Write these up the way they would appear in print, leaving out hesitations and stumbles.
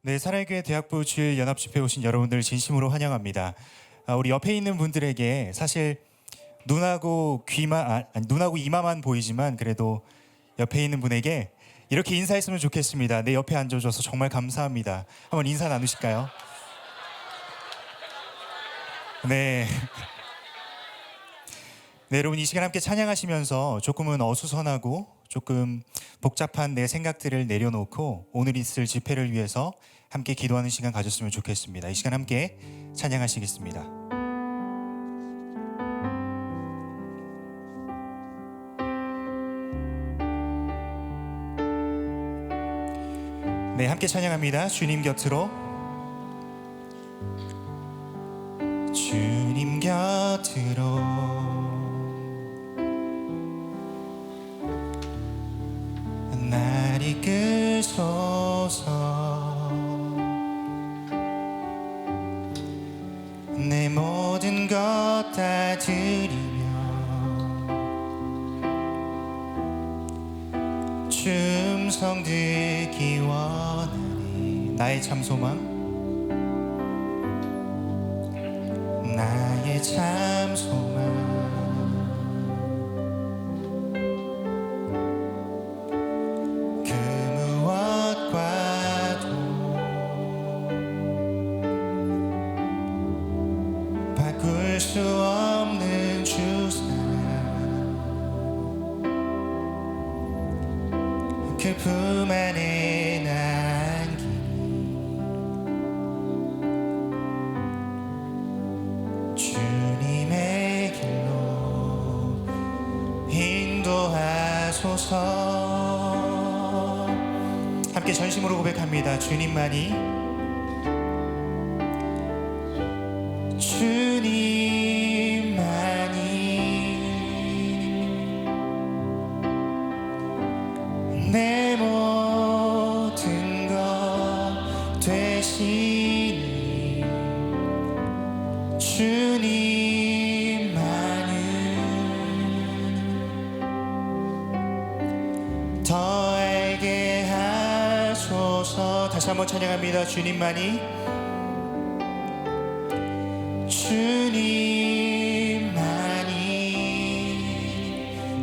네, 사랑의 대학부 주일 연합집회에 오신 여러분들 진심으로 환영합니다. 우리 옆에 있는 분들에게 사실 눈하고 눈하고 이마만 보이지만 그래도 옆에 있는 분에게 이렇게 인사했으면 좋겠습니다. 내 옆에 앉아줘서 정말 감사합니다. 한번 인사 나누실까요? 네. 네, 여러분 이 시간 함께 찬양하시면서 조금은 어수선하고 조금 복잡한 내 생각들을 내려놓고 오늘 있을 집회를 위해서 함께 기도하는 시간 가졌으면 좋겠습니다. 이 시간 함께 찬양하시겠습니다. 네, 함께 찬양합니다. 주님 곁으로. 주님 곁으로 날 이끄소서. 내 모든 것 다 드리며 주 음성 듣기 원하니 나의 참 소망, 나의 참 소망. 그 무엇과도 바꿀 수 없는 주사랑, 그 품 안에 남기니 주님의 길로 인도하소서. 함께 전심으로 고백합니다. 주님만이, 주님만이 내 모든 것 되시니 주님만은 더 알게 하소서. 다시 한번 찬양합니다. 주님만이, 주님만이,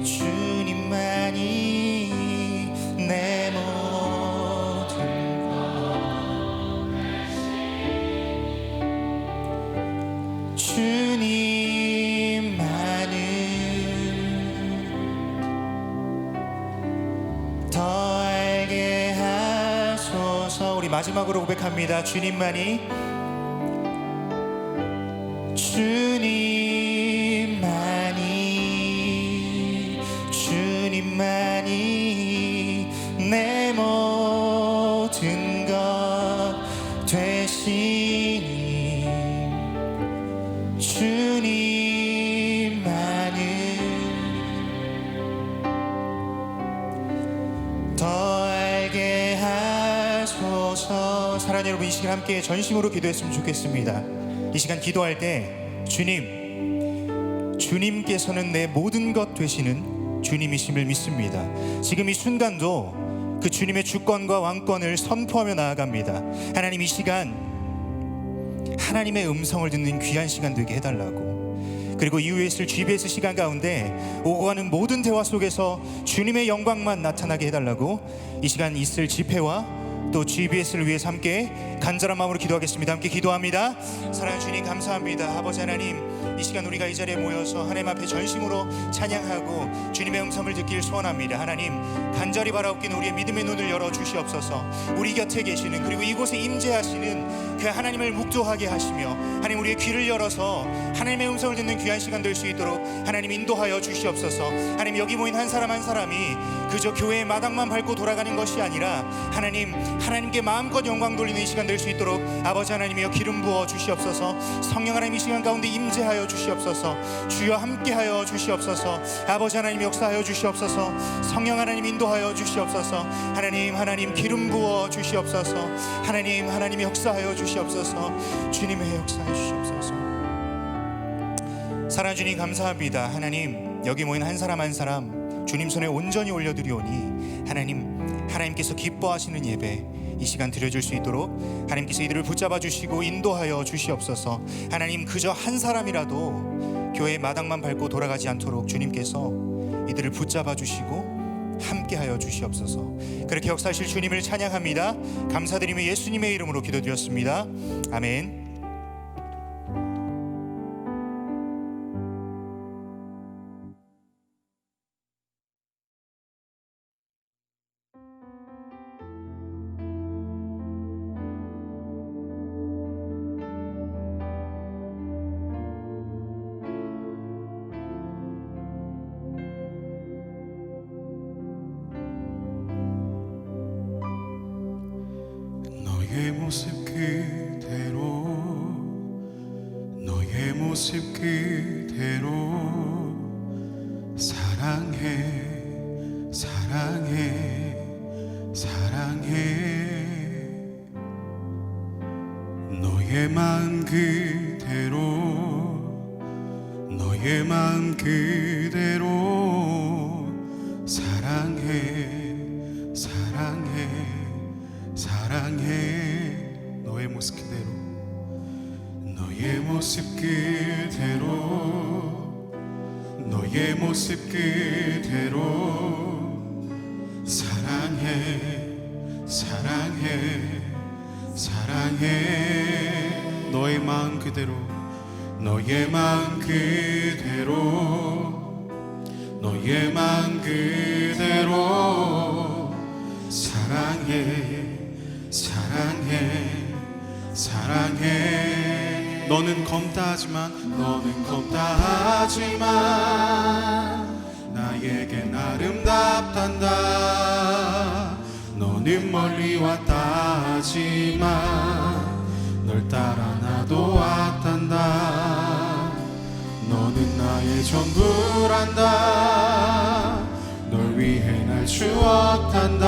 주님만이 내 모든 것, 주님만은 더 알게 하소서. 우리 마지막으로 고백합니다. 주님만이, 주님만이, 주님만이 내 모든 것 되시니 주님만은 더 알게 하소서. 사랑하는 여러분, 이 시간 함께 전심으로 기도했으면 좋겠습니다. 이 시간 기도할 때 주님께서는 내 모든 것 되시는 주님이심을 믿습니다. 지금 이 순간도 그 주님의 주권과 왕권을 선포하며 나아갑니다. 하나님, 이 시간 하나님의 음성을 듣는 귀한 시간 되게 해달라고, 그리고 이후에 있을 GBS 시간 가운데 오고 가는 모든 대화 속에서 주님의 영광만 나타나게 해달라고 이 시간 있을 집회와 또 GBS를 위해서 함께 간절한 마음으로 기도하겠습니다. 함께 기도합니다. 사랑하는 주님, 감사합니다. 아버지 하나님, 이 시간 우리가 이 자리에 모여서 하나님 앞에 전심으로 찬양하고 주님의 음성을 듣길 소원합니다. 하나님, 간절히 바라옵기는 우리의 믿음의 눈을 열어 주시옵소서. 우리 곁에 계시는, 그리고 이곳에 임재하시는 그 하나님을 묵도하게 하시며 하나님, 우리의 귀를 열어서 하나님의 음성을 듣는 귀한 시간 될 수 있도록 하나님 인도하여 주시옵소서. 하나님, 여기 모인 한 사람 한 사람이 그저 교회의 마당만 밟고 돌아가는 것이 아니라 하나님께 마음껏 영광 돌리는 이 시간 될 수 있도록 아버지 하나님이여 기름 부어 주시옵소서. 성령 하나님, 이 시간 가운데 임재하여 주시옵소서. 주여 함께하여 주시옵소서. 아버지 하나님 역사하여 주시옵소서. 성령 하나님 인도하여 주시옵소서. 하나님 기름 부어 주시옵소서. 하나님 역사하여 주시옵소서. 주님의 역사해 주시옵소서. 사랑하는 주님, 감사합니다. 하나님, 여기 모인 한 사람 한 사람 주님 손에 온전히 올려드리오니 하나님 하나님께서 기뻐하시는 예배 이 시간 드려줄 수 있도록 하나님께서 이들을 붙잡아 주시고 인도하여 주시옵소서. 하나님, 그저 한 사람이라도 교회의 마당만 밟고 돌아가지 않도록 주님께서 이들을 붙잡아 주시고 함께하여 주시옵소서. 그렇게 역사하실 주님을 찬양합니다. 감사드리며 예수님의 이름으로 기도드렸습니다. 아멘. 너의 모습 그대로 너의 모습 그대로 사랑해 사랑해 사랑해 너의 마음 그대로 너의 마음 그대로 사랑해 사랑해 사랑해 너의 모습 그대로 너의 모습 그대로 너의 모습 그대로 사랑해 사랑해 사랑해 너의 마음 그대로 너의 마음 그대로 너의 마음 그대로 사랑해 사랑해 사랑해 너는 검다 하지만 나에겐 아름답단다 너는 멀리 왔다 하지만 널 따라 나도 왔단다 너는 나의 전부란다 널 위해 날 주었단다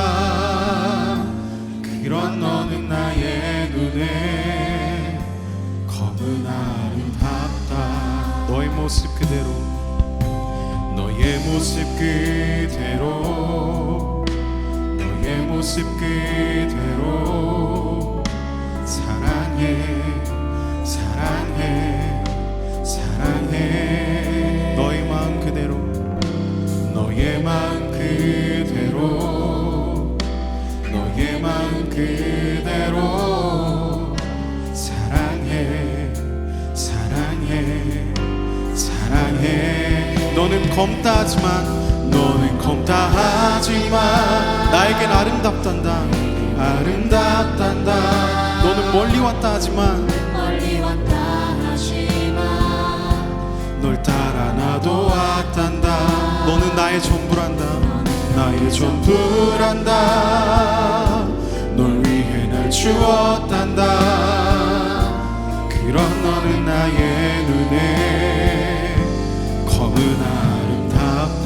그런 너는 나의 눈에 검은 아름답다 너의 모습 그대로 너의 모습 그대로 너의 모습 그대로 사랑해 사랑해 사랑해 너의 마음 그대로 너의 마음 그대로 너의 마음 그대로 사랑해 사랑해 사랑해 너는 검다 하지만 나에겐 아름답단다 아름답단다 너는 멀리 왔다 하지만 널 따라 나도 왔단다 너는 나의 전부란다 나의 전부란다 널 위해 날 주었단다 그런 너는 나의 눈에 검은 아름답다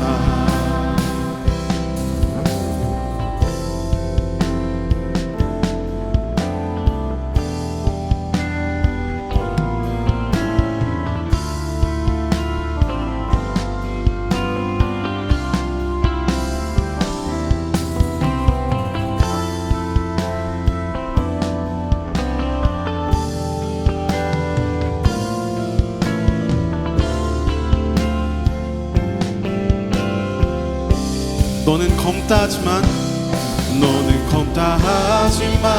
너는 검다 하지만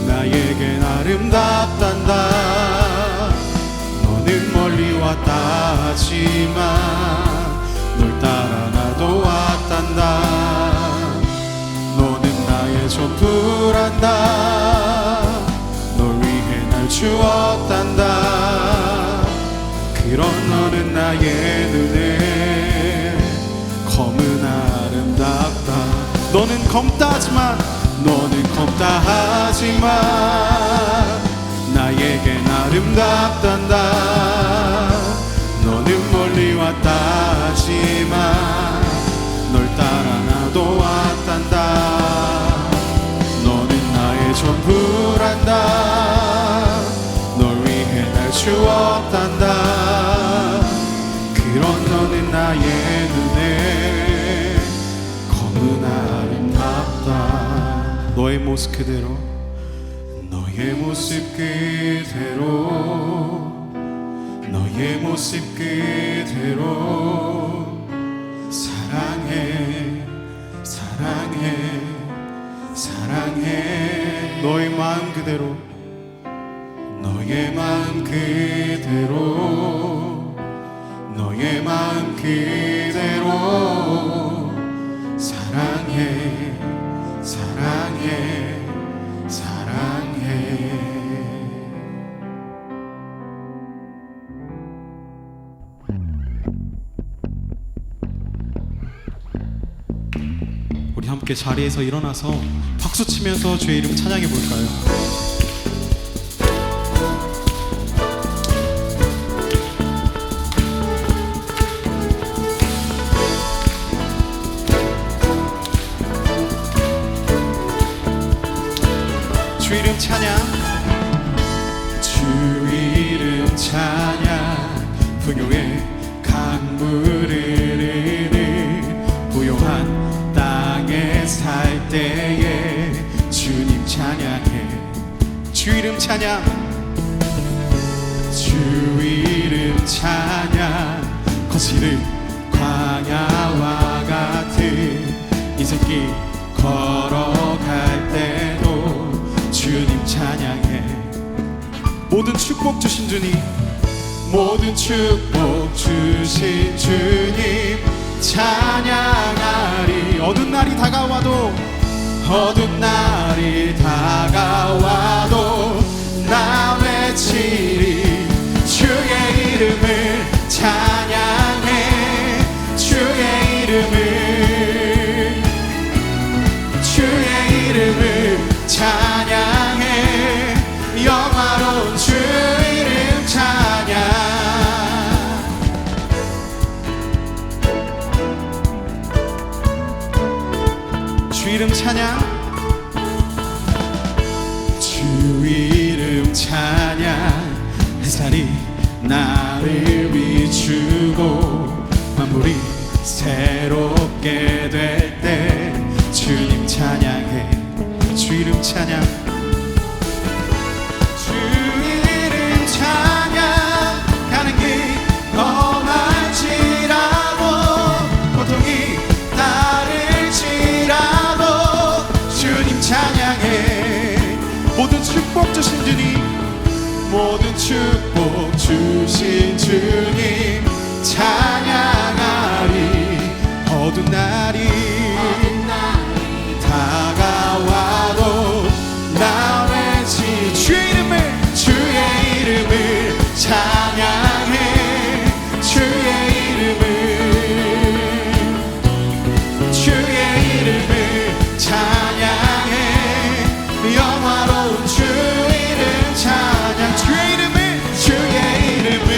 나에겐 아름답단다 너는 멀리 왔다 하지만 널 따라 나도 왔단다 너는 나의 전부란다 널 위해 날 주었단다 그런 너는 나의 눈에 검은 아름답다 너는 검다 하지만 나에겐 아름답단다 너는 멀리 왔다 하지만 널 따라 나도 왔단다 너는 나의 전부란다 널 위해 날 주었단다 그런 너는 나의 눈에 검은 아름 모습 그대로 너의 모습 그대로 너의 모습 그대로 사랑해 사랑해 사랑해 너의 마음 그대로 너의 마음 그대로 너의 마음 그대로 사랑해 사랑해 사랑해 우리 함께 자리에서 일어나서 박수치면서 주의 이름 찬양해 볼까요? 주 이름 찬양 주 이름 찬양 부요의 강물을 흐르는 부요한 땅에 살 때에 주님 찬양해 주 이름 찬양 주 이름 찬양 거칠은 광야와 같은 인생길 걸어갈 때도 주님 찬양해 모든 축복 주신 주님 모든 축복 주신 주님 찬양하리 어두운 날이 다가와도 어두운 날이 다가와도 나 외치리 주의 이름을 찬양해 주의 이름을 주의 이름을 찬양해 영화로운 주 이름 찬양 주 이름 찬양 주 이름 찬양 햇살이 나를 비추고 만물이 새롭게 될 때 주님 찬양해 주 이름 찬양 주 이름 찬양 가는 길 험할지라도 고통이 따를지라도 주님 찬양해 모든 축복 주신 주님 모든 축복 주신 주님 찬양하리 어두운 날이 다가와도 나 외치 주의 이름을 찬양해 주의 이름을 찬양해 영화로운 주 이름 찬양 주의 이름을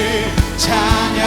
찬양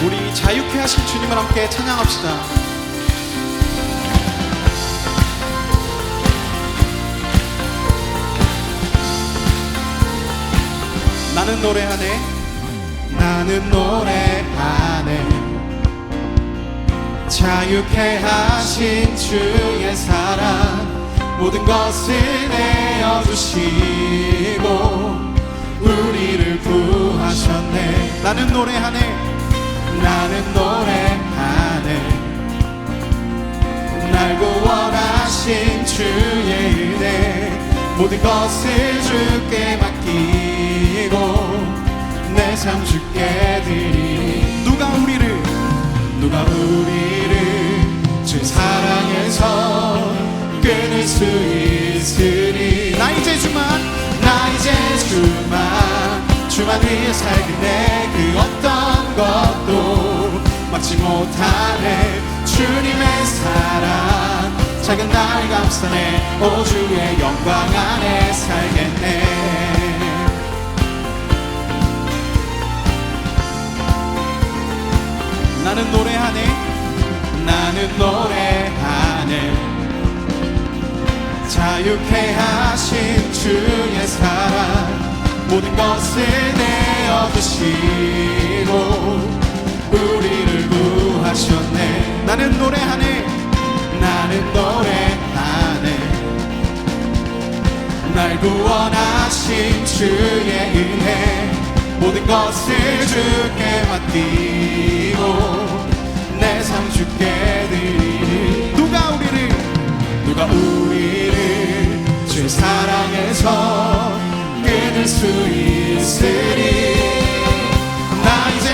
우리 자유케 하신 주님을 함께 찬양합시다. 나는 노래하네, 나는 노래하네, 자유케 하신 주의 사랑 모든 것을 내어주시고 우리를 구하셨네. 나는 노래하네, 나는 노래하네, 날 구원하신 주의 은혜 모든 것을 주께 맡기고 내 삶 주께 드리니 누가 우리를 주 사랑에서 끊을 수 있으리. 나 이제 주만 위해 살겠네. 그 어떤 것도 막지 못하네. 주님의 사랑 작은 날 감싸네. 오 주의 영광 안에 살겠네. 나는 노래하네, 나는 노래하네, 자유케 하신 주의 사랑 모든 것을 내어주시고 우리를 구하셨네. 나는 노래하네, 나는 노래하네, 날 구원하신 주의 은혜 모든 것을 주께 맡기고 내 삶 주께 드리니 누가 우리를 주의 사랑에서 끊을 수 있으리. 나 이제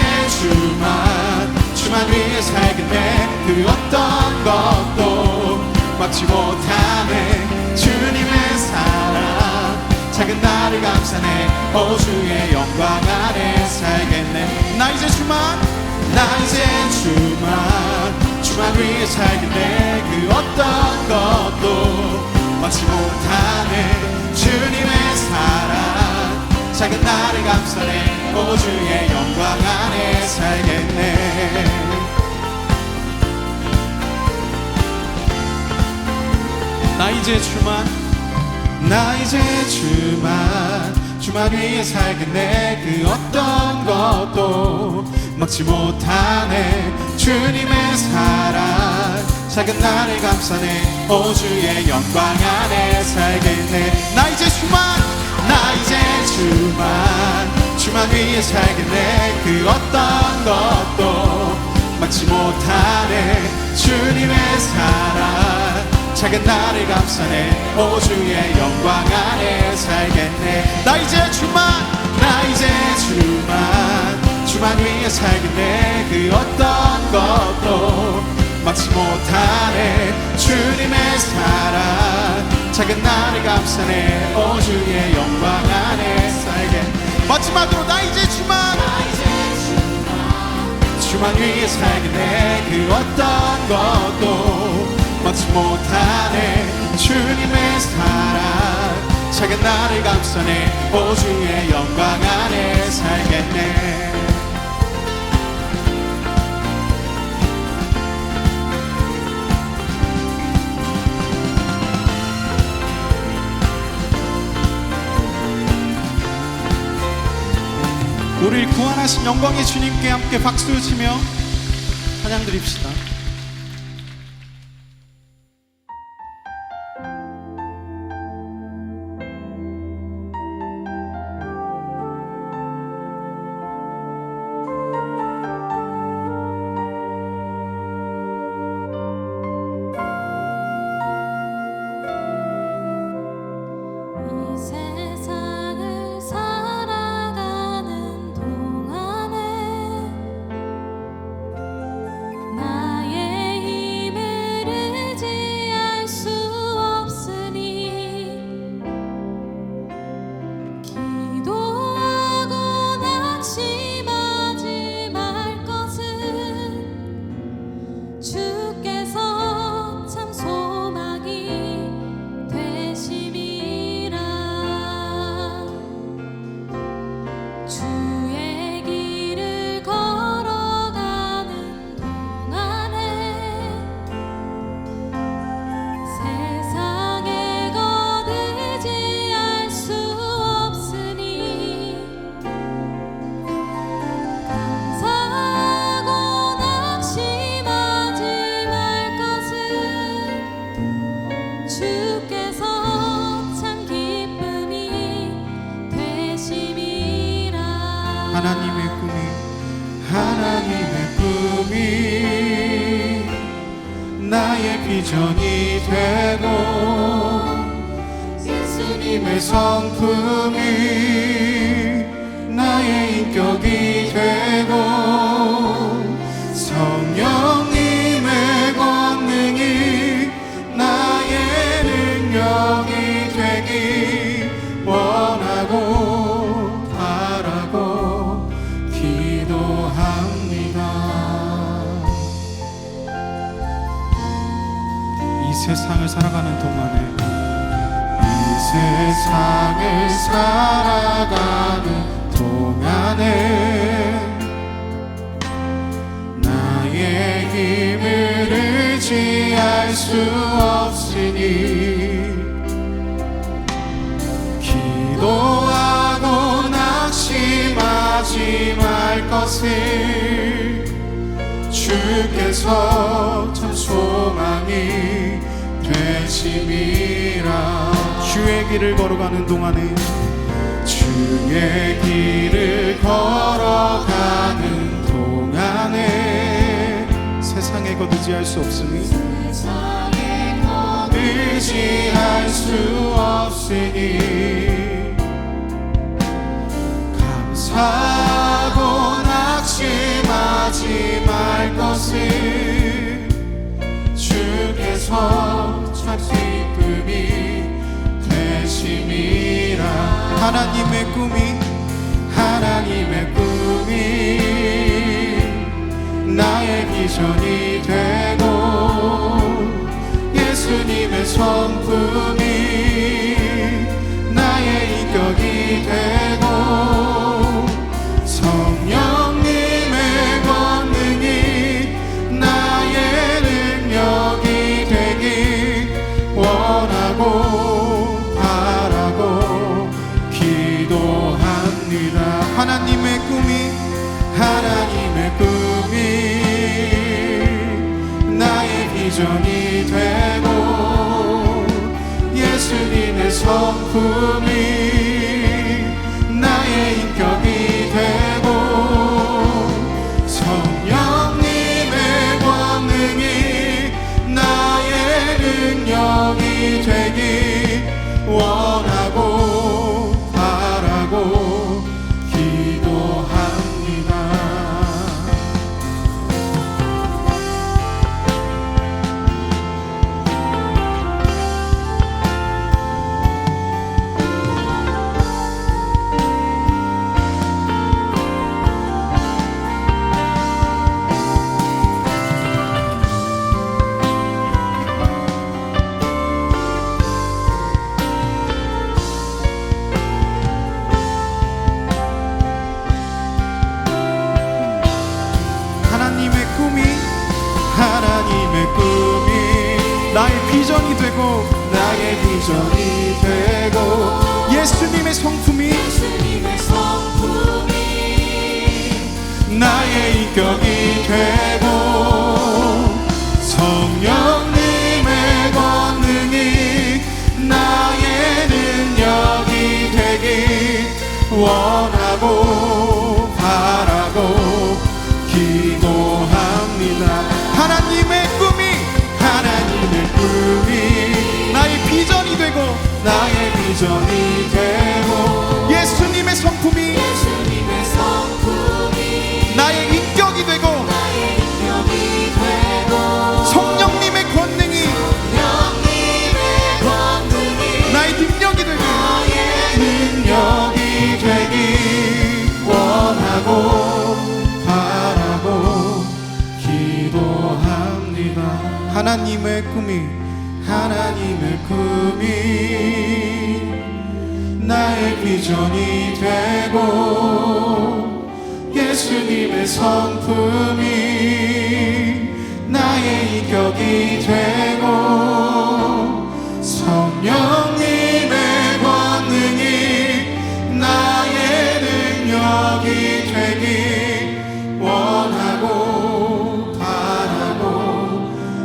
주만 위해 살겠네. 그 어떤 것도 막지 못하네. 주님의 사랑 작은 나를 감싸네. 오 주의 영광 안에 살겠네. 나 이제 주만 위해 살겠네. 그 어떤 것도 막지 못하네. 주님의 사랑 작은 나를 감싸네. 오 주의 영광 안에 살겠네. 나 이제 주만 위해 살겠네. 그 어떤 것도 막지 못하네. 주님의 사랑 작은 나를 감싸네. 오 주의 영광 안에 살겠네. 나 이제 주만 위해 살겠네. 그 어떤 것도 막지 못하네. 주님의 사랑 작은 나를 감싸네. 오 주의 영광 안에 살겠네. 나 이제 주만 위해 살겠네. 그 어떤 것도 막지 못하네. 주님의 사랑 작은 나를 감싸네. 오 주의 영광 안에 살겠네. 마지막으로 나 이제 주만 위해 살겠네. 그 어떤 것도 막지 못하네. 주님의 사랑 작은 나를 감싸네. 오 주의 영광 안에 살겠네. 우리를 구원하신 영광의 주님께 함께 박수 치며 찬양 드립시다. 나의 나의 비전이 되고 예수님의 성품이 나의 인격이 되고 성령님의 권능이 나의 능력이 되기 원하고 바라고 기도합니다. 이 세상을 살아가는 동안에 세상을 살아가는 동안에 나의 힘을 의지할 수 없으니 기도하고 낙심하지 말 것을 주께서 참 소망이 되심이라. 주의 길을 걸어가는 동안에 주의 길을 걸어가는 동안에 세상에 것 의지할 수 없으니 의지할 수 없으니 감사하고 낙심하지 말 것을 주께서 참 기쁨이 되심이라. 하나님의 꿈이 나의 비전이 되고 예수님의 성품이 나의 인격이 되고 성령님의 권능이 나의 능력이 되기 원하고 바라고 기도합니다. 하나님의 꿈이 나의 비전이 되고 예수님의 성품이 나의 인격이 되고 성령님의 권능이 나의 능력이 되기 원하고 바라고 기도합니다. 하나님의 꿈이 나의 비전이 되고 예수님의 성품이 나의 인격이 되고 성령님의 권능이 나의 능력이 되기 원하고 바라고 기도합니다. 하나님의 꿈이 나의 비전이 되고 예수님의 성품이 나의 인격이 되고 성령님의 권능이 나의 능력이 되기 원하고 바라고 기도합니다. 하나님의 꿈이 나의 비전이 되고 예수님의 성품이 나의 인격이 되고 성령님의 권능이 나의 능력이 되기 원하고 바라고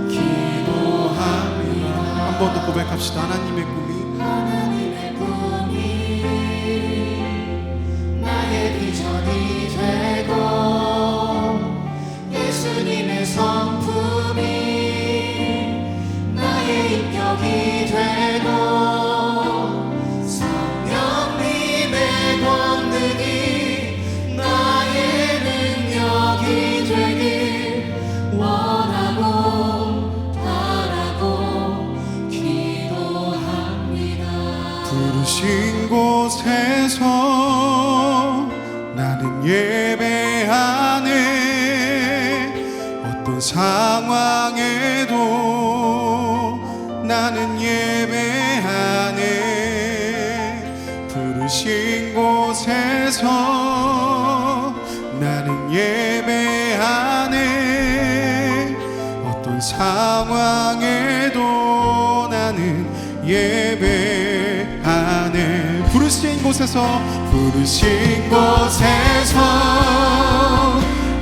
기도합니다. 한 번 더 고백합시다. 하나님의 꿈이 나의 비전이 되고 예수님의 성품이 어떤 상황에도 나는 예배하네. 부르신 곳에서 나는 예배하네. 어떤 상황에도 나는 예배하네. 부르신 곳에서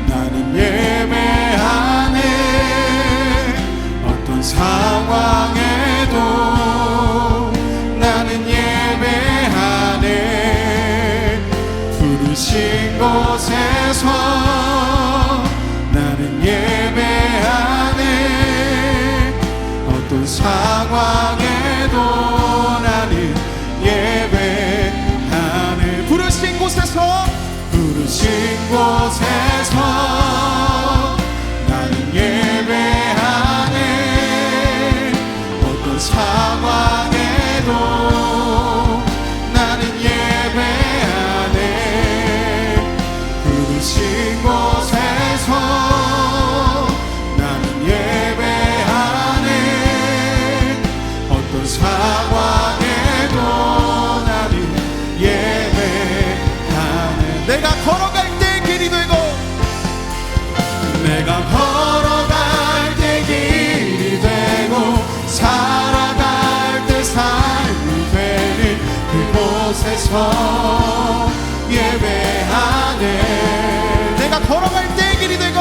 나는 예배하네. 어떤 상황에도 나는 예배하네. 부르신 곳에서 나는 예배하네. 어떤 상황에도 나는 예배하네. 부르신 곳에서 나는 예배하네. 어떤 상황에도 나는 예배하네. 부르신 곳에서 나는 예배하네. 어떤 상황에도 나는 예배하네. 내가 걸어갈 때 길이 되고, 내가 걸어갈 때 길이 되고, 살아갈 때 삶이 되는 그곳에서 예배하네. 내가 걸어갈 때 길이 되고,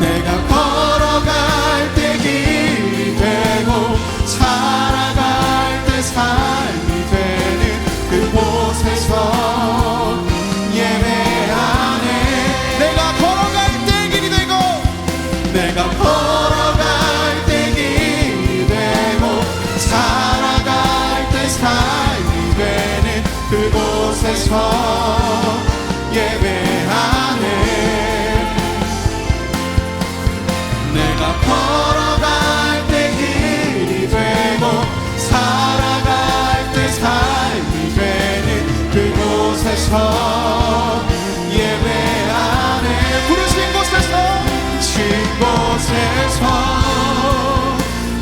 내가 걸어갈 때 길이 되고, 살아갈 때 삶이 되는 그곳에서 예배하네. 내가 걸어갈 때 길이 되고, 내가 걸어갈 때 길이 되고, 살아갈 때 삶이 되는 그곳에서 예배하네. 내가 걸어갈 때 길이 되고, 살아갈 때 삶이 되는 그곳에서 예배하네. 부르신 곳에서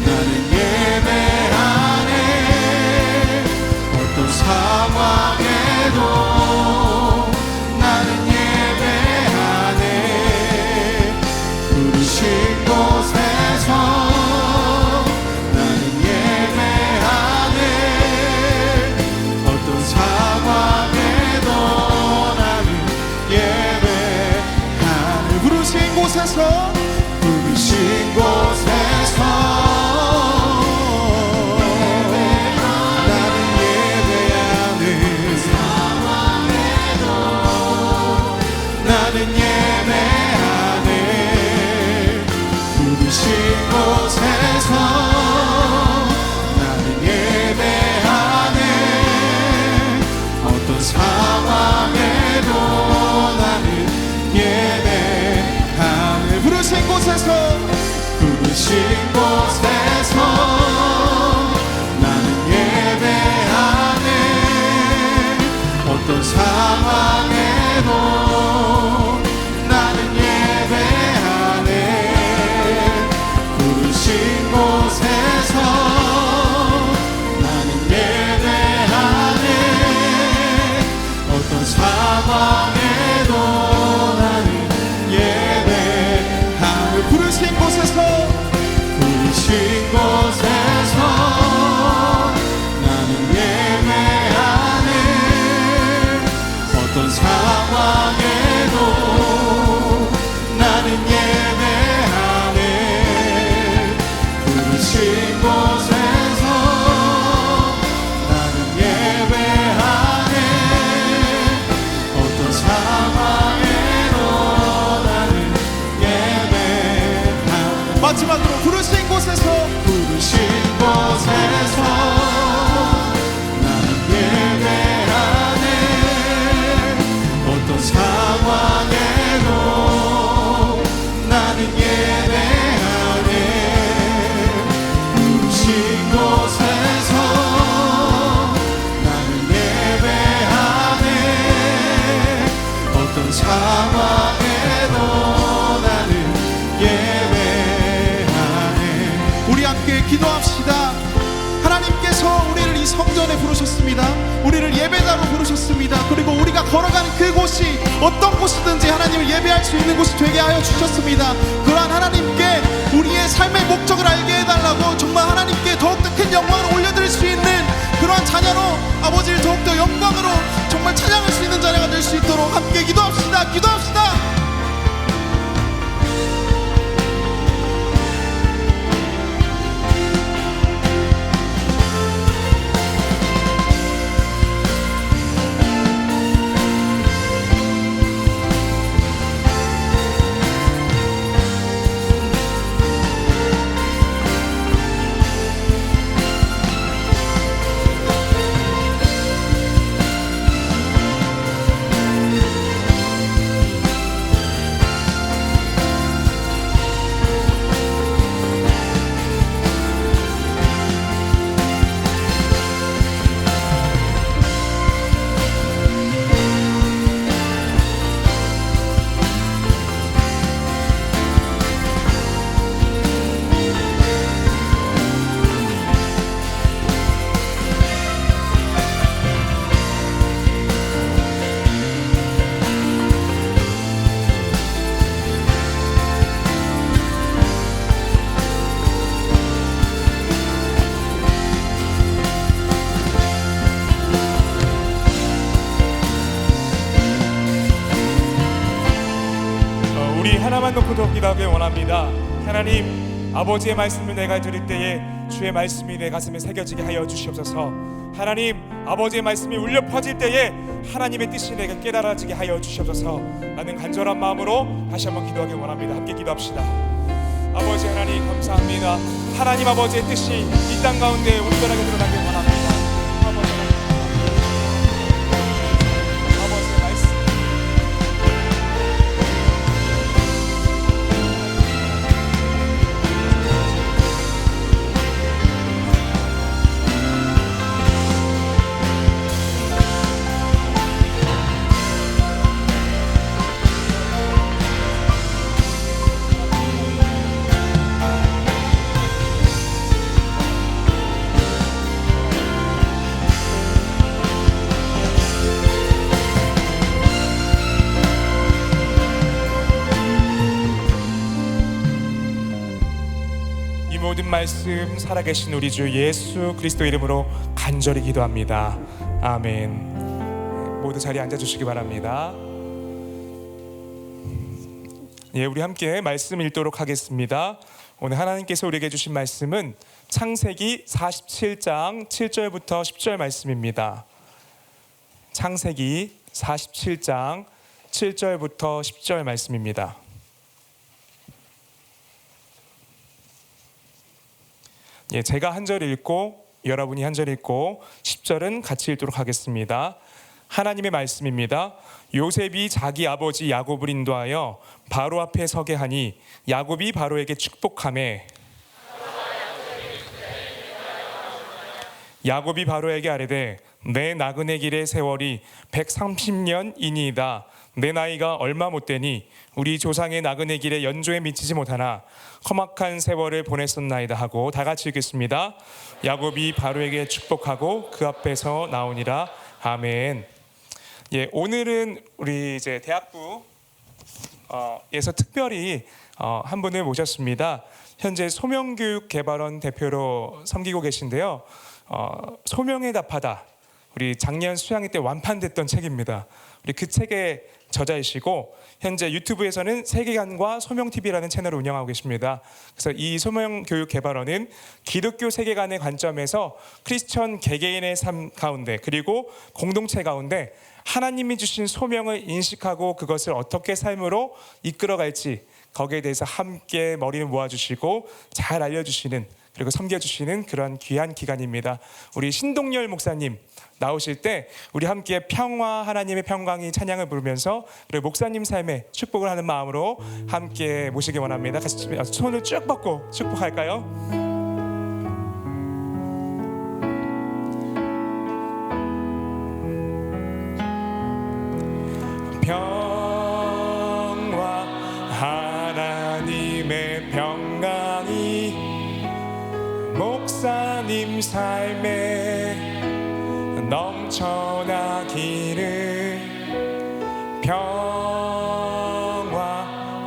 나는 예배하네. 어떤 상황에도 나는 예배하네. 부르신 곳에서 나는 예배하네. 어떤 상황에도 나는 예배하네. 부르신 곳에서 나는 예배하네. 상황에도 나는 예배하네. 부르신 곳에서 나는 예배하네. 어떤 상황에도 나는 예배하네. 부르신 곳에서 나는 예배하네. 어떤 상황에도 나는 예배하네. 부르신 곳에서 나는 예배하네. 어떤 상황에도 나는 예배하네. 부르신 곳에서 나는 예배하네. 어떤 상황에도 나는 예배하네. 부르신 곳에서 나는 예배하네. 어떤 상황에도 나는 예배하네. 마지막으로 부르신 곳에서 나는 예배하네. 어떤 상황에도 나는 예배하네. 부르신 곳에서 나는 예배하네. 어떤 상황에도 나는 예배하네. 곳이 어떤 곳이든지 하나님을 예배할 수 있는 곳이 되게 하여 주셨습니다. 그러한 하나님께 우리의 삶의 목적을 알게 해달라고, 정말 하나님께 더욱더 큰 영광을 올려드릴 수 있는 그러한 자녀로, 아버지를 더욱더 영광으로 정말 찬양할 수 있는 자녀가 될 수 있도록 함께 기도합시다. 기도합시다. 우리 하나만 놓고 기도하길 원합니다. 하나님, 아버지의 말씀을 내가 들을 때에 주의 말씀이 내 가슴에 새겨지게 하여 주시옵소서. 하나님, 아버지의 말씀이 울려 퍼질 때에 하나님의 뜻이 내가 깨달아지게 하여 주시옵소서. 라는 간절한 마음으로 다시 한번 기도하길 원합니다. 함께 기도합시다. 아버지 하나님, 감사합니다. 하나님 아버지의 뜻이 이 땅 가운데 온전하게 드러나길 원합니다. 모든 말씀 살아계신 우리 주 예수 그리스도 이름으로 간절히 기도합니다. 아멘. 모두 자리에 앉아주시기 바랍니다. 예, 우리 함께 말씀 읽도록 하겠습니다. 오늘 하나님께서 우리에게 주신 말씀은 창세기 47장 7절부터 10절 말씀입니다. 창세기 47장 7절부터 10절 말씀입니다. 예, 제가 한 절 읽고 여러분이 한 절 읽고 10절은 같이 읽도록 하겠습니다. 하나님의 말씀입니다. 요셉이 자기 아버지 야곱을 인도하여 바로 앞에 서게 하니 야곱이 바로에게 축복하매 야곱이 바로에게 아뢰되 내 나그네 길의 세월이 130년이니이다. 내 나이가 얼마 못되니 우리 조상의 나그네 길에 연조에 미치지 못하나 험악한 세월을 보냈었나이다 하고 다 같이 읽겠습니다. 야곱이 바로에게 축복하고 그 앞에서 나오니라. 아멘. 예, 오늘은 우리 이제 대학부에서 특별히 한 분을 모셨습니다. 현재 소명교육개발원 대표로 섬기고 계신데요. 소명에 답하다. 우리 작년 수양회 때 완판됐던 책입니다. 우리 그 책의 저자이시고 현재 유튜브에서는 세계관과 소명TV라는 채널을 운영하고 계십니다. 그래서 이 소명교육개발원은 기독교 세계관의 관점에서 크리스천 개개인의 삶 가운데 그리고 공동체 가운데 하나님이 주신 소명을 인식하고 그것을 어떻게 삶으로 이끌어갈지 거기에 대해서 함께 머리를 모아주시고 잘 알려주시는 그리고 섬겨주시는 그런 귀한 기관입니다. 우리 신동열 목사님 나오실 때 우리 함께 평화 하나님의 평강이 찬양을 부르면서 그리고 목사님 삶에 축복을 하는 마음으로 함께 모시기 원합니다. 같이 손을 쭉 뻗고 축복할까요? 평화 하나님의 평강이 목사님 삶에 넘쳐나기를 평화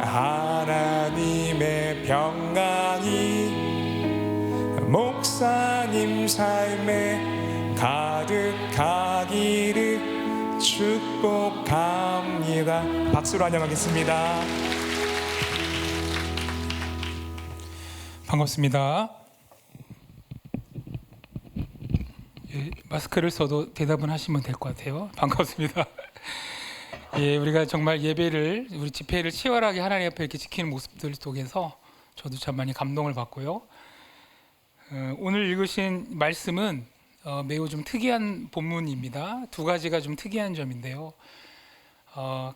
하나님의 평강이 목사님 삶에 가득하기를 축복합니다. 박수로 환영하겠습니다. 반갑습니다. 예, 마스크를 써도 대답은 하시면 될 것 같아요. 반갑습니다. 예, 우리가 정말 예배를, 우리 집회를 치열하게 하나님 앞에 이렇게 지키는 모습들 속에서 저도 참 많이 감동을 받고요. 오늘 읽으신 말씀은 매우 좀 특이한 본문입니다. 두 가지가 좀 특이한 점인데요.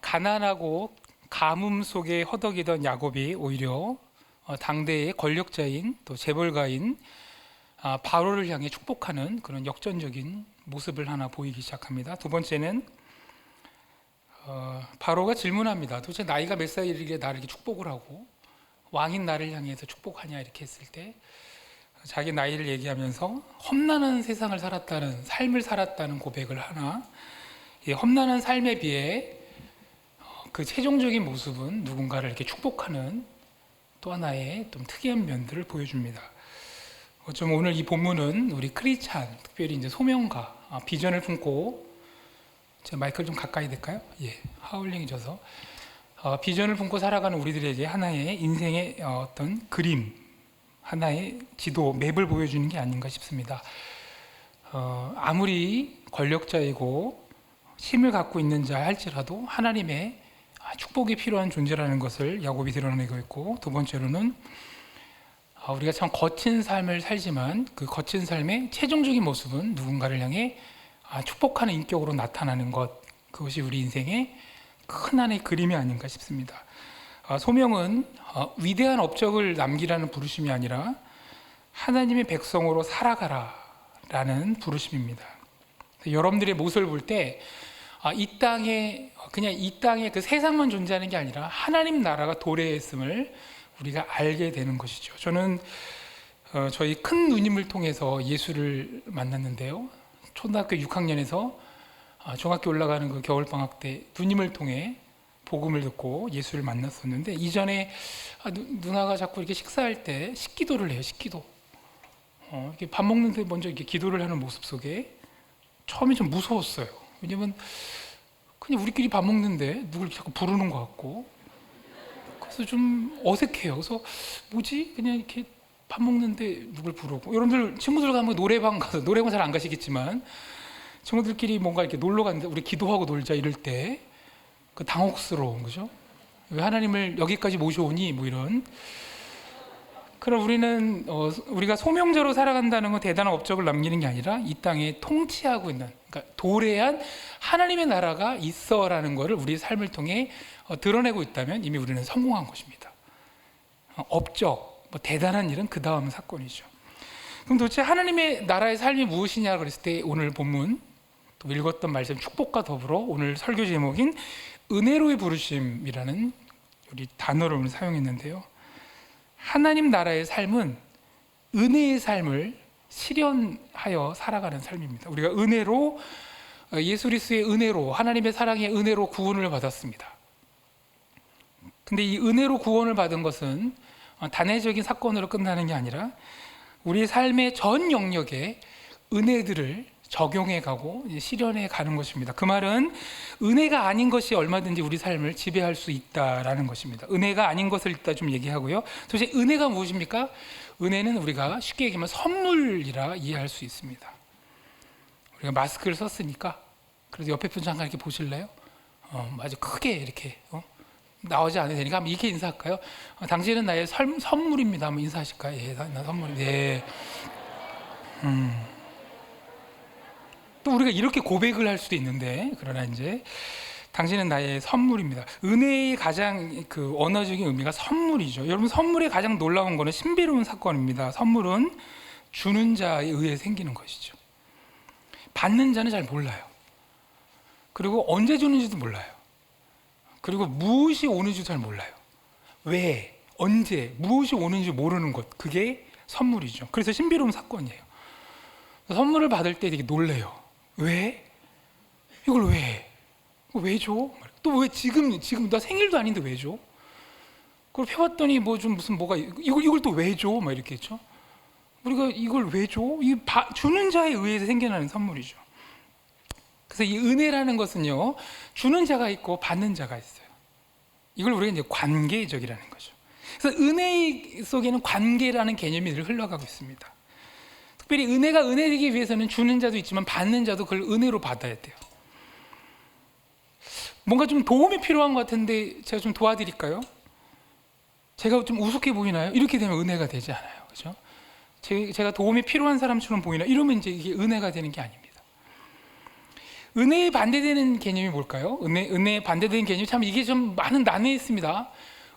가난하고 가뭄 속에 허덕이던 야곱이 오히려 당대의 권력자인 또 재벌가인 바로를 향해 축복하는 그런 역전적인 모습을 하나 보이기 시작합니다. 두 번째는 바로가 질문합니다. 도대체 나이가 몇 살이길래 나를 이렇게 축복을 하고 왕인 나를 향해서 축복하냐 이렇게 했을 때 자기 나이를 얘기하면서 험난한 세상을 살았다는, 삶을 살았다는 고백을 하나, 이 험난한 삶에 비해 그 최종적인 모습은 누군가를 이렇게 축복하는 또 하나의 좀 특이한 면들을 보여줍니다. 어쩌면 오늘 이 본문은 우리 크리스찬, 특별히 이제 소명가, 비전을 품고, 제 마이크를 좀 가까이 될까요? 예, 하울링이 져서 비전을 품고 살아가는 우리들에게 하나의 인생의 어떤 그림, 하나의 지도, 맵을 보여주는 게 아닌가 싶습니다. 아무리 권력자이고 힘을 갖고 있는 자 할지라도 하나님의 축복이 필요한 존재라는 것을 야곱이 드러내고 있고, 두 번째로는 우리가 참 거친 삶을 살지만 그 거친 삶의 최종적인 모습은 누군가를 향해 축복하는 인격으로 나타나는 것, 그것이 우리 인생의 큰 하나의 그림이 아닌가 싶습니다. 소명은 위대한 업적을 남기라는 부르심이 아니라 하나님의 백성으로 살아가라 라는 부르심입니다. 여러분들의 모습을 볼 때 이 땅에 그냥 이 땅에 그 세상만 존재하는 게 아니라 하나님 나라가 도래했음을 우리가 알게 되는 것이죠. 저는 저희 큰 누님을 통해서 예수를 만났는데요. 초등학교 6학년에서 중학교 올라가는 그 겨울방학 때 누님을 통해 복음을 듣고 예수를 만났었는데, 이전에 누나가 자꾸 이렇게 식사할 때 식기도를 해요. 식기도. 이렇게 밥 먹는데 먼저 이렇게 기도를 하는 모습 속에 처음에 좀 무서웠어요. 왜냐면 그냥 우리끼리 밥 먹는데 누굴 자꾸 부르는 것 같고, 그래서 좀 어색해요. 그래서 뭐지? 그냥 이렇게 밥 먹는데 누굴 부르고. 여러분들 친구들 가면 노래방 가서, 노래방 잘 안 가시겠지만 친구들끼리 뭔가 이렇게 놀러 갔는데 우리 기도하고 놀자 이럴 때 그 당혹스러운 거죠. 왜 하나님을 여기까지 모셔오니? 뭐 이런. 그럼 우리는 우리가 소명자로 살아간다는 건 대단한 업적을 남기는 게 아니라 이 땅에 통치하고 있는, 그러니까 도래한 하나님의 나라가 있어라는 것을 우리의 삶을 통해 드러내고 있다면 이미 우리는 성공한 것입니다. 업적, 뭐 대단한 일은 그 다음 사건이죠. 그럼 도대체 하나님의 나라의 삶이 무엇이냐 그랬을 때 오늘 본문 또 읽었던 말씀 축복과 더불어 오늘 설교 제목인 은혜로의 부르심이라는 우리 단어를 오늘 사용했는데요. 하나님 나라의 삶은 은혜의 삶을 실현하여 살아가는 삶입니다. 우리가 은혜로, 예수 그리스도의 은혜로, 하나님의 사랑의 은혜로 구원을 받았습니다. 근데 이 은혜로 구원을 받은 것은 단회적인 사건으로 끝나는 게 아니라 우리의 삶의 전 영역에 은혜들을 적용해 가고 실현해 가는 것입니다. 그 말은 은혜가 아닌 것이 얼마든지 우리 삶을 지배할 수 있다라는 것입니다. 은혜가 아닌 것을 일단 좀 얘기하고요. 도대체 은혜가 무엇입니까? 은혜는 우리가 쉽게 얘기하면 선물이라 이해할 수 있습니다. 우리가 마스크를 썼으니까 그래도 옆에 분 잠깐 이렇게 보실래요? 아주 크게 이렇게 나오지 않아도 되니까 한번 이렇게 인사할까요? 당신은 나의 선물입니다. 한번 인사하실까요? 예, 나 선물. 네. 또 우리가 이렇게 고백을 할 수도 있는데, 그러나 이제 당신은 나의 선물입니다. 은혜의 가장 그 언어적인 의미가 선물이죠. 여러분, 선물의 가장 놀라운 거는 신비로운 사건입니다. 선물은 주는 자에 의해 생기는 것이죠. 받는 자는 잘 몰라요. 그리고 언제 주는지도 몰라요. 그리고 무엇이 오는지도 잘 몰라요. 왜, 언제, 무엇이 오는지 모르는 것, 그게 선물이죠. 그래서 신비로운 사건이에요. 선물을 받을 때 되게 놀래요. 왜? 이걸 왜 해? 왜 줘? 또 왜 지금 나 생일도 아닌데 왜 줘? 그걸 펴봤더니 뭐 좀 무슨 뭐가 이걸 또 왜 줘? 막 이렇게 했죠. 우리가 이걸 왜 줘? 주는 자에 의해서 생겨나는 선물이죠. 그래서 이 은혜라는 것은요, 주는 자가 있고 받는 자가 있어요. 이걸 우리가 이제 관계적이라는 거죠. 그래서 은혜 속에는 관계라는 개념이 늘 흘러가고 있습니다. 특별히 은혜가 은혜되기 위해서는 주는 자도 있지만 받는 자도 그걸 은혜로 받아야 돼요. 뭔가 좀 도움이 필요한 것 같은데 제가 좀 도와드릴까요? 제가 좀 우습게 보이나요? 이렇게 되면 은혜가 되지 않아요. 그렇죠? 제가 도움이 필요한 사람처럼 보이나? 이러면 이제 이게 은혜가 되는 게 아닙니다. 은혜에 반대되는 개념이 뭘까요? 은혜에 반대되는 개념이 참 이게 좀 많은 난해에 있습니다.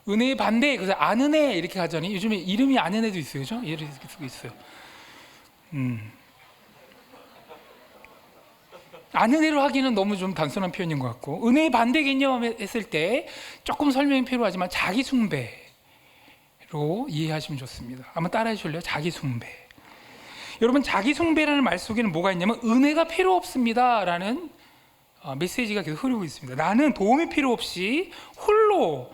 은혜의 반대, 그래서 안은혜 이렇게 가잖아요. 요즘에 이름이 안은혜도 있어요. 그죠? 예를 들어 있어요. 안은혜로 하기는 너무 좀 단순한 표현인 것 같고, 은혜의 반대 개념 했을 때 조금 설명이 필요하지만 자기 숭배로 이해하시면 좋습니다. 한번 따라해 주실래요? 자기 숭배. 여러분, 자기 숭배라는 말 속에는 뭐가 있냐면 은혜가 필요 없습니다라는 메시지가 계속 흐르고 있습니다. 나는 도움이 필요 없이 홀로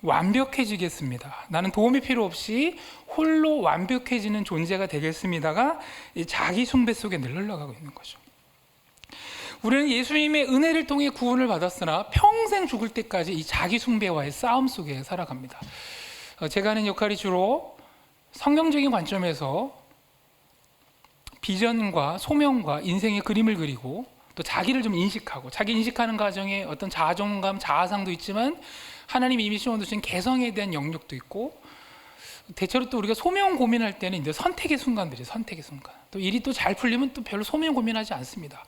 완벽해지겠습니다. 나는 도움이 필요 없이 홀로 완벽해지는 존재가 되겠습니다가 이 자기 숭배 속에 늘 흘러가고 있는 거죠. 우리는 예수님의 은혜를 통해 구원을 받았으나 평생 죽을 때까지 이 자기 숭배와의 싸움 속에 살아갑니다. 제가 하는 역할이 주로 성경적인 관점에서 비전과 소명과 인생의 그림을 그리고 또 자기를 좀 인식하고, 자기 인식하는 과정에 어떤 자존감, 자아상도 있지만 하나님이 이미 심어두신 개성에 대한 영역도 있고, 대체로 또 우리가 소명 고민할 때는 이제 선택의 순간들이에요. 선택의 순간. 또 일이 또 잘 풀리면 또 별로 소명 고민하지 않습니다.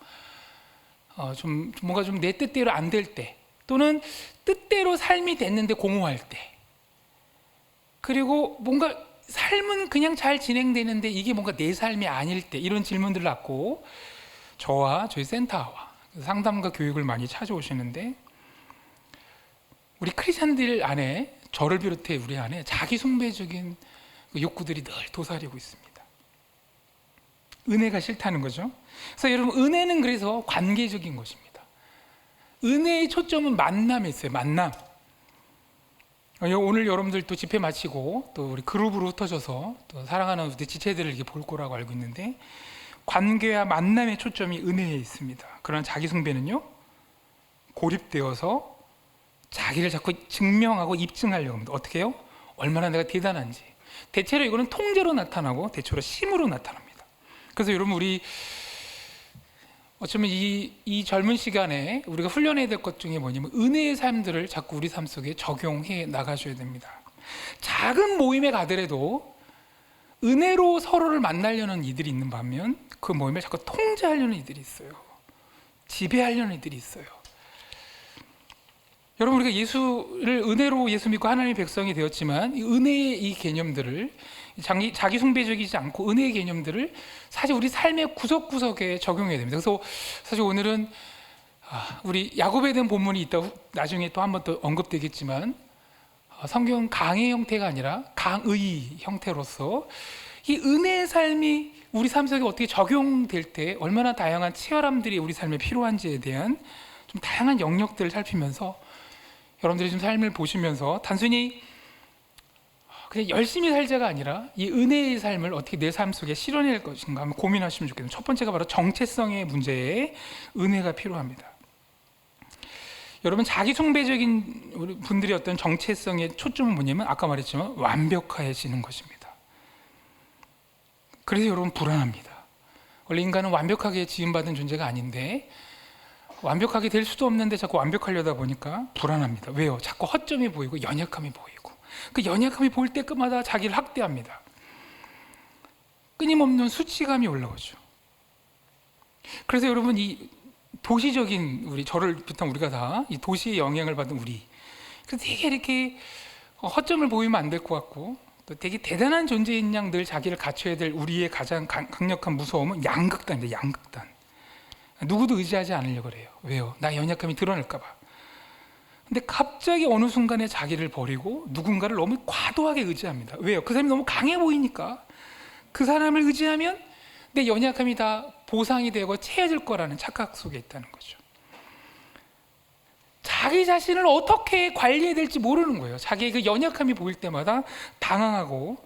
좀 뭔가 좀 내 뜻대로 안 될 때, 또는 뜻대로 삶이 됐는데 공허할 때, 그리고 뭔가 삶은 그냥 잘 진행되는데 이게 뭔가 내 삶이 아닐 때, 이런 질문들을 갖고 저와 저희 센터와 상담과 교육을 많이 찾아오시는데, 우리 크리스천들 안에, 저를 비롯해 우리 안에 자기 숭배적인 욕구들이 늘 도사리고 있습니다. 은혜가 싫다는 거죠. 그래서 여러분, 은혜는 그래서 관계적인 것입니다. 은혜의 초점은 만남에 있어요. 만남. 오늘 여러분들 또 집회 마치고 또 우리 그룹으로 흩어져서 또 사랑하는 우리 지체들을 이렇게 볼 거라고 알고 있는데, 관계와 만남의 초점이 은혜에 있습니다. 그러나 자기 숭배는요, 고립되어서 자기를 자꾸 증명하고 입증하려고 합니다. 어떻게 해요? 얼마나 내가 대단한지. 대체로 이거는 통제로 나타나고 대체로 심으로 나타납니다. 그래서 여러분, 우리 어쩌면 이 젊은 시간에 우리가 훈련해야 될 것 중에 뭐냐면 은혜의 삶들을 자꾸 우리 삶 속에 적용해 나가셔야 됩니다. 작은 모임에 가더라도 은혜로 서로를 만나려는 이들이 있는 반면 그 모임을 자꾸 통제하려는 이들이 있어요. 지배하려는 이들이 있어요. 여러분, 우리가 예수를 은혜로 예수 믿고 하나님의 백성이 되었지만 이 은혜의 이 개념들을, 자기 숭배적이지 않고 은혜의 개념들을 사실 우리 삶의 구석구석에 적용해야 됩니다. 그래서 사실 오늘은 우리 야곱에 대한 본문이 있다, 나중에 또 한 번 더 언급되겠지만, 성경 강의 형태가 아니라 강의 형태로서 이 은혜의 삶이 우리 삶 속에 어떻게 적용될 때 얼마나 다양한 치열함들이 우리 삶에 필요한지에 대한 좀 다양한 영역들을 살피면서 여러분들이 좀 삶을 보시면서 단순히 그냥 열심히 살자가 아니라 이 은혜의 삶을 어떻게 내 삶 속에 실현할 것인가 한번 고민하시면 좋겠습니다. 첫 번째가 바로 정체성의 문제에 은혜가 필요합니다. 여러분, 자기 숭배적인 우리 분들의 어떤 정체성의 초점은 뭐냐면 아까 말했지만 완벽해지는 것입니다. 그래서 여러분, 불안합니다. 원래 인간은 완벽하게 지음받은 존재가 아닌데 완벽하게 될 수도 없는데 자꾸 완벽하려다 보니까 불안합니다. 왜요? 자꾸 허점이 보이고 연약함이 보이고, 그 연약함이 보일 때마다 자기를 학대합니다. 끊임없는 수치감이 올라오죠. 그래서 여러분, 이 도시적인 저를 비롯한 우리가 다 이 도시의 영향을 받은 우리, 그래서 되게 이렇게 허점을 보이면 안 될 것 같고 또 되게 대단한 존재인 양 늘 자기를 갖춰야 될 우리의 가장 강력한 무서움은 양극단입니다. 양극단. 누구도 의지하지 않으려고 그래요. 왜요? 나 연약함이 드러날까 봐. 근데 갑자기 어느 순간에 자기를 버리고 누군가를 너무 과도하게 의지합니다. 왜요? 그 사람이 너무 강해 보이니까 그 사람을 의지하면 내 연약함이 다 보상이 되고 채워질 거라는 착각 속에 있다는 거죠. 자기 자신을 어떻게 관리해야 될지 모르는 거예요. 자기의 그 연약함이 보일 때마다 당황하고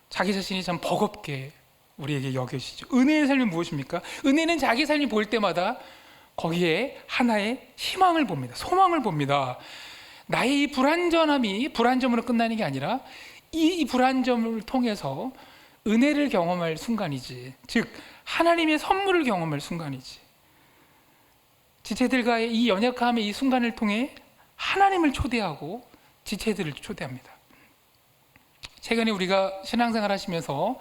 자기 자신이 참 버겁게 우리에게 여겨지죠. 은혜의 삶이 무엇입니까? 은혜는 자기 삶이 보일 때마다 거기에 하나의 희망을 봅니다. 소망을 봅니다. 나의 이 불완전함이 불완전으로 끝나는 게 아니라 이 불완전을 통해서 은혜를 경험할 순간이지, 즉 하나님의 선물을 경험할 순간이지. 지체들과의 이 연약함의 이 순간을 통해 하나님을 초대하고 지체들을 초대합니다. 최근에 우리가 신앙생활 하시면서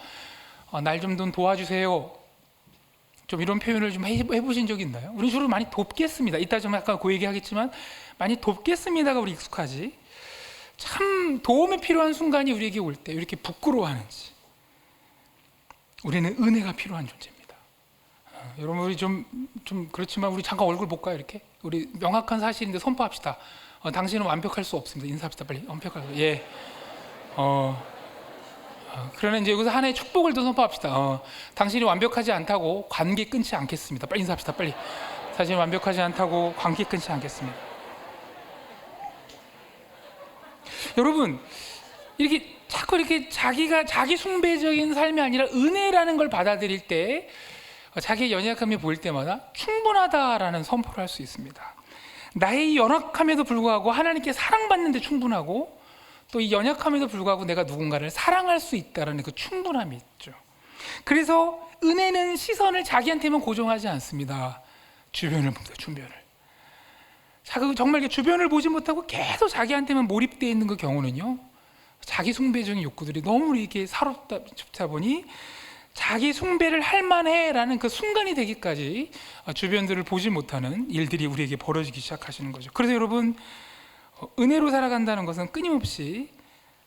날 좀 도와주세요, 좀 이런 표현을 좀 해보신 적이 있나요? 우리 주로 많이 돕겠습니다. 이따 좀 약간 그 얘기 하겠지만 많이 돕겠습니다가 우리 익숙하지. 참 도움이 필요한 순간이 우리에게 올 때 이렇게 부끄러워하는지. 우리는 은혜가 필요한 존재입니다. 여러분 우리 좀 그렇지만 우리 잠깐 얼굴 볼까요? 이렇게 우리 명확한 사실인데 선포합시다. 당신은 완벽할 수 없습니다. 인사합시다. 빨리 완벽하게. 예. 그러나 이제 여기서 하나의 축복을 또 선포합시다. 당신이 완벽하지 않다고 관계 끊지 않겠습니다. 빨리 인사합시다. 빨리. 당신이 완벽하지 않다고 관계 끊지 않겠습니다. 여러분 이렇게 자꾸 이렇게 자기 숭배적인 삶이 아니라 은혜라는 걸 받아들일 때 자기의 연약함이 보일 때마다 충분하다라는 선포를 할 수 있습니다. 나의 연약함에도 불구하고 하나님께 사랑받는데 충분하고 또 이 연약함에도 불구하고 내가 누군가를 사랑할 수 있다는 그 충분함이 있죠. 그래서 은혜는 시선을 자기한테만 고정하지 않습니다. 주변을 봅니다. 주변을. 정말 주변을 보지 못하고 계속 자기한테만 몰입되어 있는 그 경우는요, 자기 숭배적인 욕구들이 너무 이렇게 사롭다 보니 자기 숭배를 할 만해라는 그 순간이 되기까지 주변들을 보지 못하는 일들이 우리에게 벌어지기 시작하시는 거죠. 그래서 여러분 은혜로 살아간다는 것은 끊임없이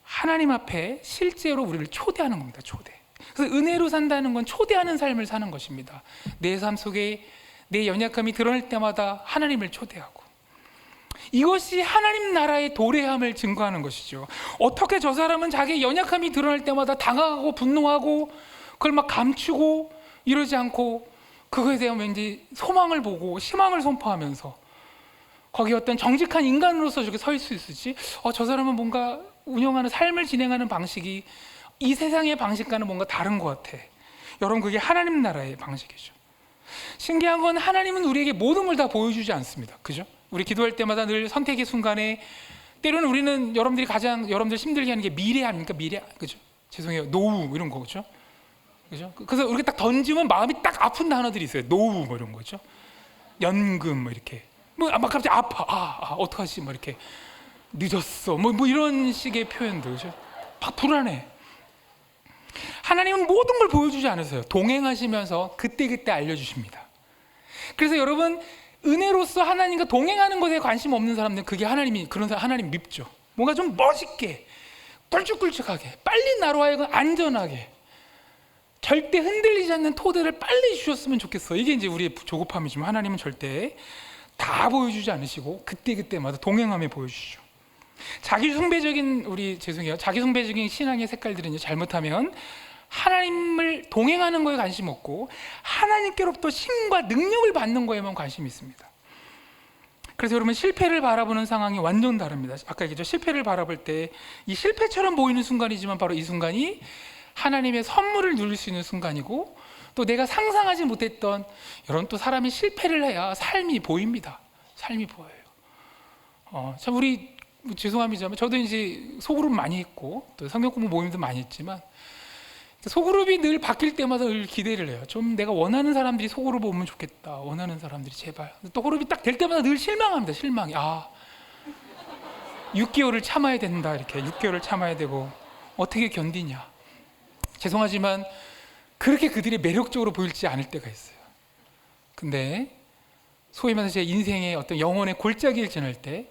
하나님 앞에 실제로 우리를 초대하는 겁니다. 초대. 그래서 은혜로 산다는 건 초대하는 삶을 사는 것입니다. 내 삶 속에 내 연약함이 드러날 때마다 하나님을 초대하고, 이것이 하나님 나라의 도래함을 증거하는 것이죠. 어떻게 저 사람은 자기의 연약함이 드러날 때마다 당황하고 분노하고 그걸 막 감추고 이러지 않고 그거에 대한 왠지 소망을 보고 희망을 선포하면서 거기 어떤 정직한 인간으로서 저렇게 서 있을 수 있을지, 저 사람은 뭔가 운영하는 삶을 진행하는 방식이 이 세상의 방식과는 뭔가 다른 것 같아. 여러분 그게 하나님 나라의 방식이죠. 신기한 건 하나님은 우리에게 모든 걸 다 보여주지 않습니다. 그죠? 우리 기도할 때마다 늘 선택의 순간에 때로는 우리는 여러분들 힘들게 하는 게 미래 아닙니까? 미래. 그죠? 죄송해요. 노후 이런 거죠. 그죠? 그래서 이렇게 딱 던지면 마음이 딱 아픈 단어들이 있어요. 노후 뭐 이런 거죠. 연금 뭐 이렇게. 막 갑자기 아파. 어떡하지? 뭐 이렇게 늦었어. 뭐 이런 식의 표현들. 그죠? 막 불안해. 하나님은 모든 걸 보여주지 않으세요. 동행하시면서 그때그때 알려주십니다. 그래서 여러분 은혜로서 하나님과 동행하는 것에 관심 없는 사람들은 그게 그런 사람 하나님 밉죠. 뭔가 좀 멋있게 꿀쭉꿀쭉하게 빨리 나로 하여금 안전하게 절대 흔들리지 않는 토대를 빨리 주셨으면 좋겠어. 이게 이제 우리의 조급함이지만 하나님은 절대 다 보여주지 않으시고 그때그때마다 동행함에 보여주시죠. 자기 숭배적인 신앙의 색깔들은 잘못하면 하나님을 동행하는 거에 관심 없고 하나님께로부터 힘과 능력을 받는 거에만 관심이 있습니다. 그래서 여러분 실패를 바라보는 상황이 완전 다릅니다. 아까 얘기했죠. 실패를 바라볼 때 이 실패처럼 보이는 순간이지만 바로 이 순간이 하나님의 선물을 누릴 수 있는 순간이고, 또 내가 상상하지 못했던, 여러분 또 사람이 실패를 해야 삶이 보입니다. 삶이 보여요. 참 우리 죄송합니다만 저도 이제 소그룹 많이 했고 또 성경 공부 모임도 많이 했지만 소그룹이 늘 바뀔 때마다 늘 기대를 해요. 좀 내가 원하는 사람들이 소그룹 오면 좋겠다. 원하는 사람들이 제발. 또 그룹이 딱 될 때마다 늘 실망합니다. 실망이. 6개월을 참아야 된다. 이렇게 6개월을 참아야 되고 어떻게 견디냐. 죄송하지만 그렇게 그들이 매력적으로 보일지 않을 때가 있어요. 근데 소위 말해서 제 인생의 어떤 영혼의 골짜기를 지날 때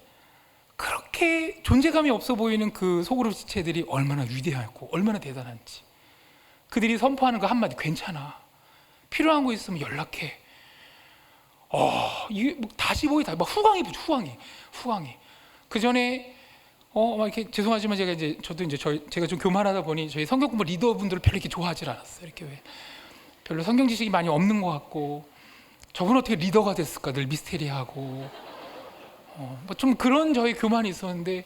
그렇게 존재감이 없어 보이는 그 소그룹 지체들이 얼마나 위대하고 얼마나 대단한지, 그들이 선포하는 그 한마디 괜찮아, 필요한 거 있으면 연락해, 이게 다시 보이 다 막 후광이 그 전에 막 이렇게 죄송하지만 제가 좀 교만하다 보니 저희 성경 공부 리더분들을 별로 이렇게 좋아하지 않았어요. 이렇게 왜 별로 성경 지식이 많이 없는 것 같고, 저분 어떻게 리더가 됐을까 늘 미스테리하고, 뭐 좀 그런 저희 교만이 있었는데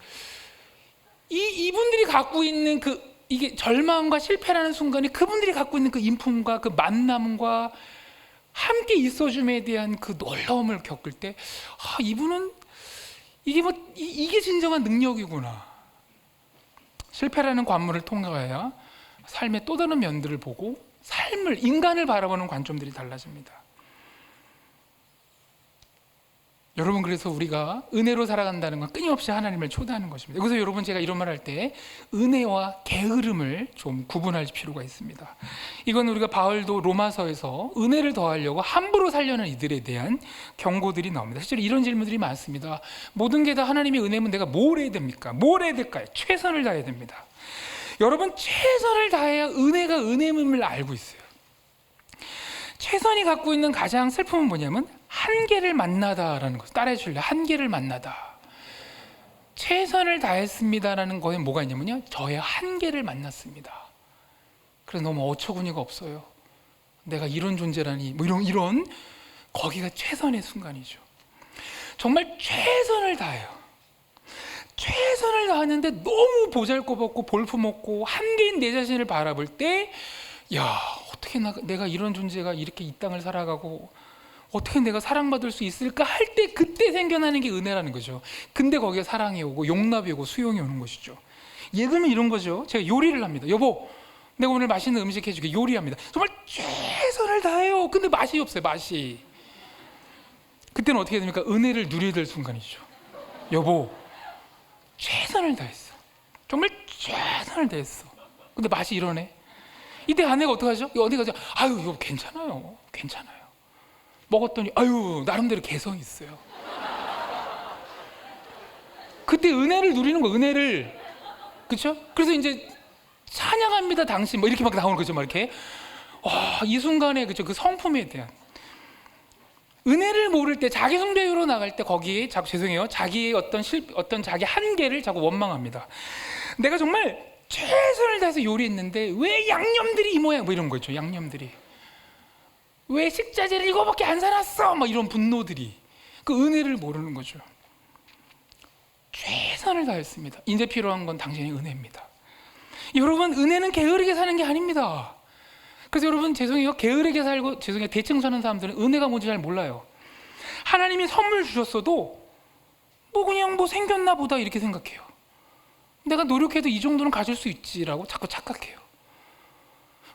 이분들이 갖고 있는 이게 절망과 실패라는 순간에 그분들이 갖고 있는 그 인품과 그 만남과 함께 있어줌에 대한 그 놀라움을 겪을 때 이분은 이게 진정한 능력이구나. 실패라는 관문을 통과해야 삶의 또 다른 면들을 보고 인간을 바라보는 관점들이 달라집니다. 여러분, 그래서 우리가 은혜로 살아간다는 건 끊임없이 하나님을 초대하는 것입니다. 여기서 여러분, 제가 이런 말 할 때 은혜와 게으름을 좀 구분할 필요가 있습니다. 이건 우리가 바울도 로마서에서 은혜를 더하려고 함부로 살려는 이들에 대한 경고들이 나옵니다. 실제로 이런 질문들이 많습니다. 모든 게 다 하나님의 은혜면 내가 뭘 해야 됩니까? 뭘 해야 될까요? 최선을 다해야 됩니다. 여러분, 최선을 다해야 은혜가 은혜임을 알고 있어요. 최선이 갖고 있는 가장 슬픔은 뭐냐면 한계를 만나다라는 것. 따라해 주실래요? 한계를 만나다. 최선을 다했습니다라는 거에 뭐가 있냐면요, 저의 한계를 만났습니다. 그래서 너무 어처구니가 없어요. 내가 이런 존재라니, 뭐 이런 거기가 최선의 순간이죠. 정말 최선을 다해요. 최선을 다하는데 너무 보잘것없고 볼품없고 한계인 내 자신을 바라볼 때, 야, 어떻게 내가 이런 존재가 이렇게 이 땅을 살아가고 어떻게 내가 사랑받을 수 있을까 할 때, 그때 생겨나는 게 은혜라는 거죠. 근데 거기에 사랑이 오고 용납이 오고 수용이 오는 것이죠. 예금은 이런 거죠. 제가 요리를 합니다. 여보, 내가 오늘 맛있는 음식 해줄게. 요리합니다. 정말 최선을 다해요. 근데 맛이 없어요. 맛이. 그때는 어떻게 됩니까? 은혜를 누려야 될 순간이죠. 여보, 최선을 다했어. 정말 최선을 다했어. 근데 맛이 이러네. 이때 아내가 어떡하죠? 어디 가죠? 아유, 이거 괜찮아요. 괜찮아요. 먹었더니 아유, 나름대로 개성이 있어요. 그때 은혜를 누리는 거, 은혜를. 그렇죠? 그래서 이제 찬양합니다 당신 뭐 이렇게 막 나오는 거죠. 막 이렇게. 이 순간에 그죠? 그 성품에 대한 은혜를 모를 때, 자기 숭배로 나갈 때 거기에 자기의 어떤 자기 한계를 자꾸 원망합니다. 내가 정말 최선을 다해서 요리했는데 왜 양념들이 이 모양, 뭐 이런 거 있죠. 양념들이 왜 식자재를 이거밖에 안 사놨어, 막 이런 분노들이, 그 은혜를 모르는 거죠. 최선을 다했습니다. 이제 필요한 건 당신의 은혜입니다. 여러분, 은혜는 게으르게 사는 게 아닙니다. 그래서 여러분, 죄송해요, 게으르게 살고 대충 사는 사람들은 은혜가 뭔지 잘 몰라요. 하나님이 선물 주셨어도 그냥 생겼나 보다 이렇게 생각해요. 내가 노력해도 이 정도는 가질 수 있지라고 자꾸 착각해요.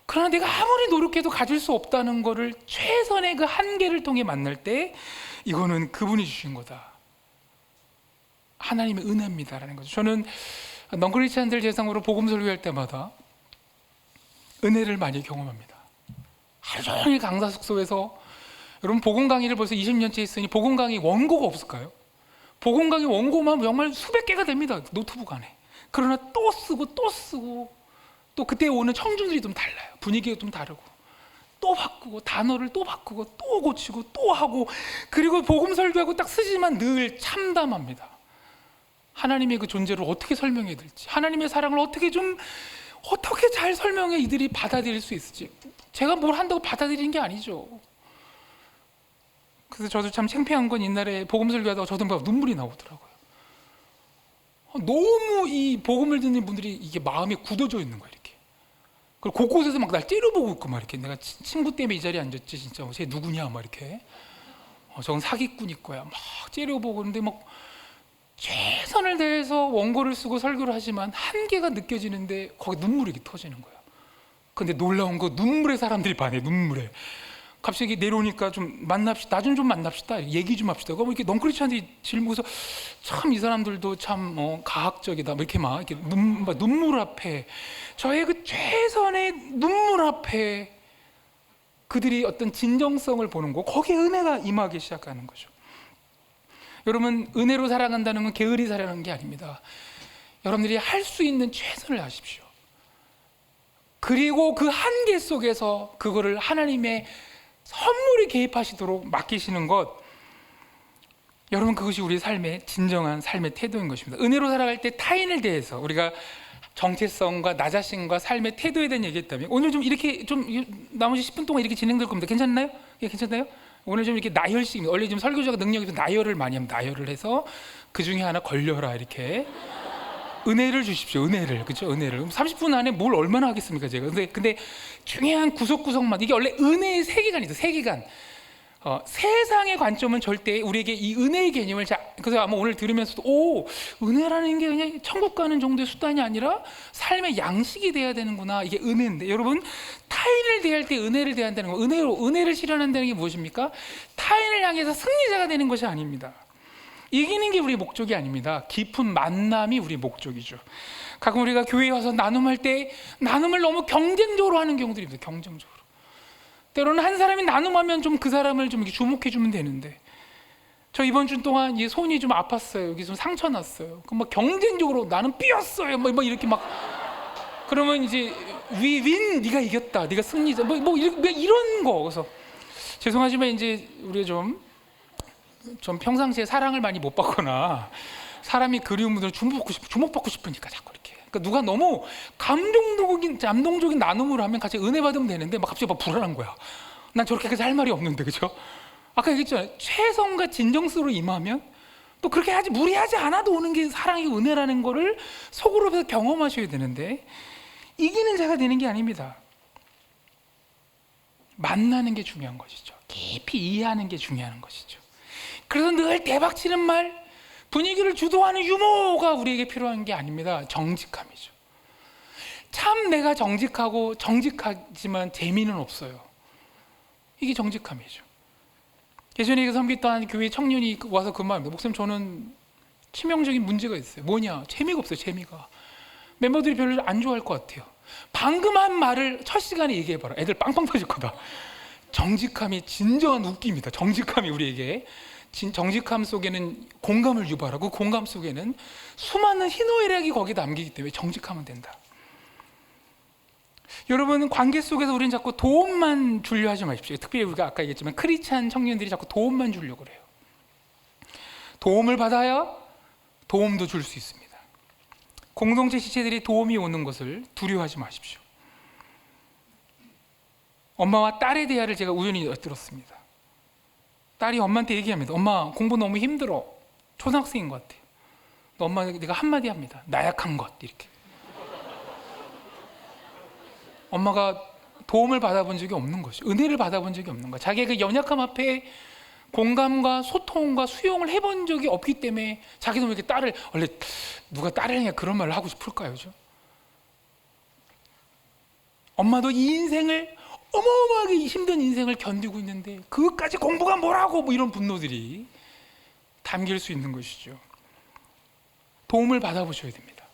그러나 내가 아무리 노력해도 가질 수 없다는 것을 최선의 그 한계를 통해 만날 때, 이거는 그분이 주신 거다, 하나님의 은혜입니다라는 거죠. 저는 넌크리스찬들 대상으로 복음 설교할 때마다 은혜를 많이 경험합니다. 하루 종일 강사 숙소에서, 여러분 복음 강의를 벌써 20년째 했으니 복음 강의 원고가 없을까요? 복음 강의 원고만 정말 수백 개가 됩니다, 노트북 안에. 그러나 또 쓰고 또 그때 오는 청중들이 좀 달라요. 분위기가 좀 다르고, 또 바꾸고, 단어를 또 바꾸고, 또 고치고, 또 하고, 그리고 복음 설교하고 딱 쓰지만 늘 참담합니다. 하나님의 그 존재를 어떻게 설명해야 될지, 하나님의 사랑을 어떻게 잘 설명해 이들이 받아들일 수 있을지. 제가 뭘 한다고 받아들이는 게 아니죠. 그래서 저도 참 창피한 건, 옛날에 복음 설교하다가 저도 막 눈물이 나오더라고요. 너무 이 복음을 듣는 분들이 이게 마음에 굳어져 있는 거예요, 이렇게. 그리고 곳곳에서 막 날 째려보고 있고, 막 이렇게. 내가 친구 때문에 이 자리에 앉았지, 진짜 쟤 누구냐, 막 이렇게. 저건 사기꾼일 거야, 막 째려보고. 근데 막 최선을 다해서 원고를 쓰고 설교를 하지만 한계가 느껴지는데 거기 눈물이 이렇게 터지는 거예요. 근데 놀라운 거, 눈물에 사람들이 반해. 눈물에. 갑자기 내려오니까 좀 만납시다, 나 좀 만납시다, 얘기 좀 합시다. 그럼 이렇게 넌크리스찬들이 질문해서, 참 이 사람들도 참 가학적이다, 이렇게 막 이렇게 눈물 앞에, 저의 그 최선의 눈물 앞에 그들이 어떤 진정성을 보는 거, 거기에 은혜가 임하기 시작하는 거죠. 여러분, 은혜로 살아간다는 건 게으리 살아가는 게 아닙니다. 여러분들이 할 수 있는 최선을 하십시오. 그리고 그 한계 속에서 그거를 하나님의 선물이 개입하시도록 맡기시는 것, 여러분, 그것이 우리 삶의 진정한 삶의 태도인 것입니다. 은혜로 살아갈 때 타인을 대해서 우리가 정체성과 나 자신과 삶의 태도에 대한 얘기했다면, 오늘 좀 이렇게 나머지 10분 동안 이렇게 진행될 겁니다. 괜찮나요? 예, 괜찮나요? 오늘 좀 이렇게 나열식, 원래 좀 설교자가 능력이 좀 나열을 많이 하면 나열을 해서 그 중에 하나 걸려라 이렇게 은혜를 주십시오. 은혜를, 그렇죠? 은혜를. 30분 안에 뭘 얼마나 하겠습니까 제가? 근데 중요한 구석구석만, 이게 원래 은혜의 세계관이죠. 세계관. 세상의 관점은 절대 우리에게 이 은혜의 개념을 그래서 아마 오늘 들으면서도 은혜라는 게 그냥 천국 가는 정도의 수단이 아니라 삶의 양식이 돼야 되는구나. 이게 은혜인데, 여러분, 타인을 대할 때 은혜를 대한다는 거, 은혜를 실현한다는 게 무엇입니까? 타인을 향해서 승리자가 되는 것이 아닙니다. 이기는 게 우리의 목적이 아닙니다. 깊은 만남이 우리의 목적이죠. 가끔 우리가 교회에 와서 나눔할 때 나눔을 너무 경쟁적으로 하는 경우들이 있습니다. 경쟁적으로. 때로는 한 사람이 나눔하면 좀 그 사람을 좀 이렇게 주목해 주면 되는데, 저 이번 주 동안 이 손이 좀 아팠어요. 여기 좀 상처 났어요. 그럼 막 경쟁적으로 나는 삐었어요. 뭐 이렇게 막, 그러면 이제 윈 네가 이겼다. 네가 승리자. 뭐 이런 거. 그래서 죄송하지만 이제 우리가 좀 평상시에 사랑을 많이 못 받거나 사람이 그리운 분들은 주목받고 싶으니까 자꾸 이렇게. 그러니까 누가 너무 감동적인 나눔을 하면 같이 은혜 받으면 되는데 막 갑자기 막 불안한 거야. 난 저렇게까지 할 말이 없는데, 그렇죠? 아까 얘기했잖아요. 최선과 진정성으로 임하면 또 그렇게 무리하지 않아도 오는 게 사랑의 은혜라는 거를 속으로 경험하셔야 되는데, 이기는 자가 되는 게 아닙니다. 만나는 게 중요한 것이죠. 깊이 이해하는 게 중요한 것이죠. 그래서 늘 대박치는 말, 분위기를 주도하는 유머가 우리에게 필요한 게 아닙니다. 정직함이죠. 참 내가 정직하지만 재미는 없어요. 이게 정직함이죠. 예전에 섬겼던 교회 청년이 와서 그 말입니다. 목사님, 저는 치명적인 문제가 있어요. 뭐냐? 재미가 없어요. 재미가. 멤버들이 별로 안 좋아할 것 같아요. 방금 한 말을 첫 시간에 얘기해봐라. 애들 빵빵 터질 거다. 정직함이 진정한 웃기입니다. 정직함이 우리에게, 정직함 속에는 공감을 유발하고, 공감 속에는 수많은 희노애락이 거기에 남기기 때문에 정직하면 된다. 여러분, 관계 속에서 우리는 자꾸 도움만 주려 하지 마십시오. 특별히 우리가 아까 얘기했지만 크리스찬 청년들이 자꾸 도움만 주려고 그래요. 도움을 받아야 도움도 줄 수 있습니다. 공동체 지체들이 도움이 오는 것을 두려워하지 마십시오. 엄마와 딸의 대화를 제가 우연히 들었습니다. 딸이 엄마한테 얘기합니다. 엄마, 공부 너무 힘들어. 초등학생인 것 같아요. 엄마, 내가 한마디 합니다. 나약한 것. 이렇게. 엄마가 도움을 받아본 적이 없는 것이죠. 은혜를 받아본 적이 없는 거예요. 자기의 그 연약함 앞에 공감과 소통과 수용을 해본 적이 없기 때문에 자기도 이렇게 딸을, 원래 누가 딸을 그냥 그런 말을 하고 싶을까요? 그죠? 엄마도 이 인생을, 어마어마하게 힘든 인생을 견디고 있는데 그것까지 공부가 뭐라고, 뭐 이런 분노들이 담길 수 있는 것이죠. 도움을 받아보셔야 됩니다.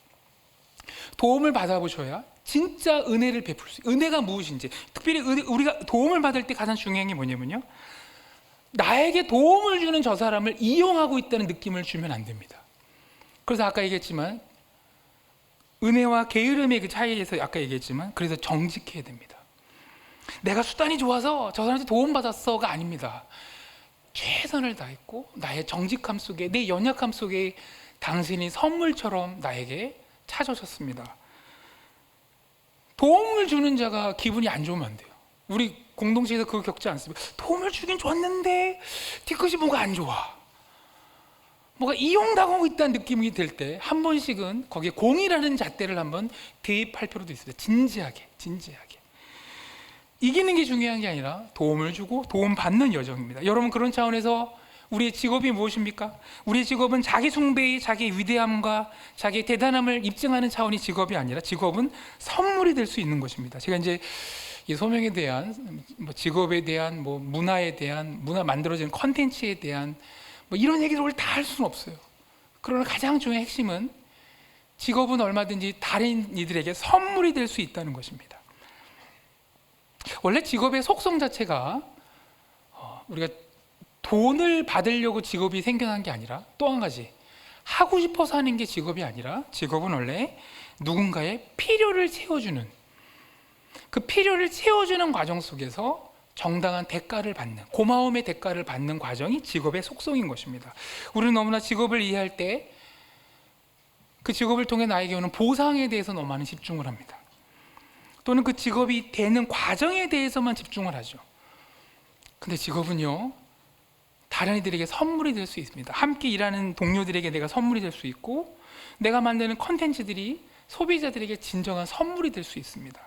도움을 받아보셔야 진짜 은혜를 베풀 수 있어요. 은혜가 무엇인지, 특별히 우리가 도움을 받을 때 가장 중요한 게 뭐냐면요, 나에게 도움을 주는 저 사람을 이용하고 있다는 느낌을 주면 안 됩니다. 그래서 아까 얘기했지만 은혜와 게으름의 그 차이에서 아까 얘기했지만, 그래서 정직해야 됩니다. 내가 수단이 좋아서 저 사람한테 도움받았어가 아닙니다. 최선을 다했고 나의 정직함 속에, 내 연약함 속에 당신이 선물처럼 나에게 찾아오셨습니다. 도움을 주는 자가 기분이 안 좋으면 안 돼요. 우리 공동체에서 그거 겪지 않습니까? 도움을 주긴 줬는데 뒤끝이 뭐가 안 좋아, 뭐가 이용당하고 있다는 느낌이 들 때 한 번씩은 거기에 공의라는 잣대를 한번 대입할 필요도 있습니다. 진지하게. 이기는 게 중요한 게 아니라 도움을 주고 도움받는 여정입니다. 여러분, 그런 차원에서 우리의 직업이 무엇입니까? 우리의 직업은 자기 숭배의, 자기의 위대함과 자기의 대단함을 입증하는 차원이 직업이 아니라, 직업은 선물이 될 수 있는 것입니다. 제가 이제 이 소명에 대한, 직업에 대한, 문화에 대한, 문화 만들어지는 컨텐츠에 대한 이런 얘기를 다 할 수는 없어요. 그러나 가장 중요한 핵심은 직업은 얼마든지 다른 이들에게 선물이 될 수 있다는 것입니다. 원래 직업의 속성 자체가 우리가 돈을 받으려고 직업이 생겨난 게 아니라, 또 한 가지, 하고 싶어서 하는 게 직업이 아니라, 직업은 원래 누군가의 필요를 채워주는, 그 필요를 채워주는 과정 속에서 정당한 대가를 받는, 고마움의 대가를 받는 과정이 직업의 속성인 것입니다. 우리는 너무나 직업을 이해할 때 그 직업을 통해 나에게 오는 보상에 대해서 너무 많은 집중을 합니다. 또는 그 직업이 되는 과정에 대해서만 집중을 하죠. 근데 직업은요, 다른 이들에게 선물이 될 수 있습니다. 함께 일하는 동료들에게 내가 선물이 될 수 있고, 내가 만드는 컨텐츠들이 소비자들에게 진정한 선물이 될 수 있습니다.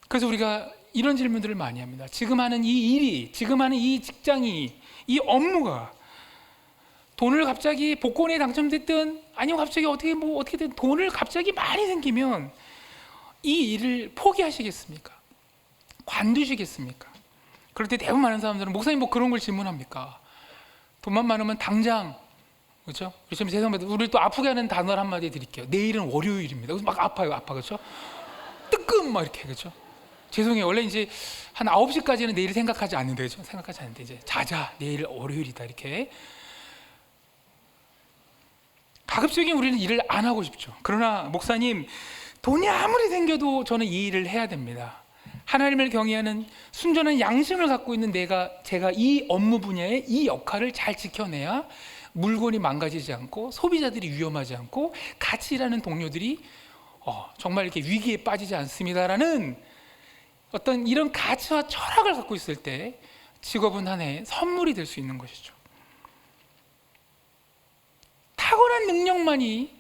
그래서 우리가 이런 질문들을 많이 합니다. 지금 하는 이 일이, 지금 하는 이 직장이, 이 업무가 돈을 갑자기 복권에 당첨됐든 아니면 갑자기 어떻게든 돈을 갑자기 많이 생기면 이 일을 포기하시겠습니까? 관두시겠습니까? 그럴 때 대부분 많은 사람들은 목사님 뭐 그런 걸 질문합니까? 돈만 많으면 당장, 그렇죠? 죄송합니다. 우리 또 아프게 하는 단어를 한마디 드릴게요. 내일은 월요일입니다. 그래서 막 아파요, 그렇죠? 뜨끔 막 이렇게, 그렇죠? 죄송해요. 원래 이제 한 9시까지는 내일 생각하지 않는데, 그렇죠? 생각하지 않는데 이제 자자, 내일 월요일이다 이렇게. 가급적이면 우리는 일을 안 하고 싶죠. 그러나 목사님, 돈이 아무리 생겨도 저는 이 일을 해야 됩니다. 하나님을 경외하는 순전한 양심을 갖고 있는 제가 이 업무 분야의 이 역할을 잘 지켜내야 물건이 망가지지 않고 소비자들이 위험하지 않고 같이 일하는 동료들이 정말 이렇게 위기에 빠지지 않습니다라는 어떤 이런 가치와 철학을 갖고 있을 때 직업은 하나의 선물이 될 수 있는 것이죠. 탁월한 능력만이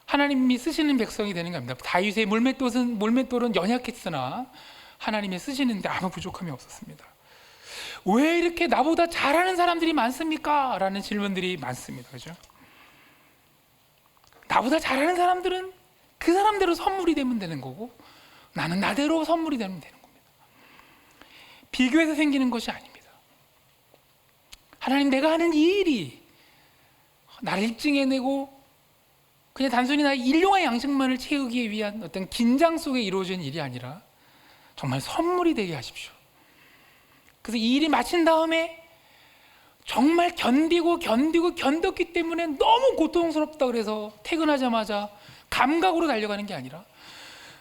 하나님이 쓰시는 백성이 되는 겁니다. 다윗의 물맷돌은 연약했으나 하나님이 쓰시는데 아무 부족함이 없었습니다. 왜 이렇게 나보다 잘하는 사람들이 많습니까? 라는 질문들이 많습니다. 그죠? 나보다 잘하는 사람들은 그 사람대로 선물이 되면 되는 거고, 나는 나대로 선물이 되면 되는 겁니다. 비교해서 생기는 것이 아닙니다. 하나님, 내가 하는 이 일이 나를 입증해내고 그냥 단순히 나의 일용할 양식만을 채우기 위한 어떤 긴장 속에 이루어진 일이 아니라 정말 선물이 되게 하십시오. 그래서 이 일이 마친 다음에 정말 견뎠기 때문에 너무 고통스럽다 그래서 퇴근하자마자 감각으로 달려가는 게 아니라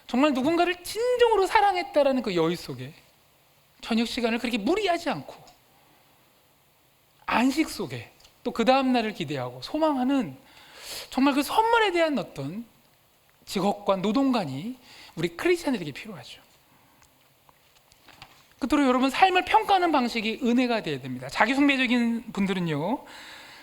정말 누군가를 진정으로 사랑했다라는 그 여유 속에 저녁 시간을 그렇게 무리하지 않고 안식 속에 또 그 다음 날을 기대하고 소망하는 정말 그 선물에 대한 어떤 직업과 노동관이 우리 크리스찬들에게 필요하죠. 그토록 여러분, 삶을 평가하는 방식이 은혜가 되어야 됩니다. 자기숭배적인 분들은요,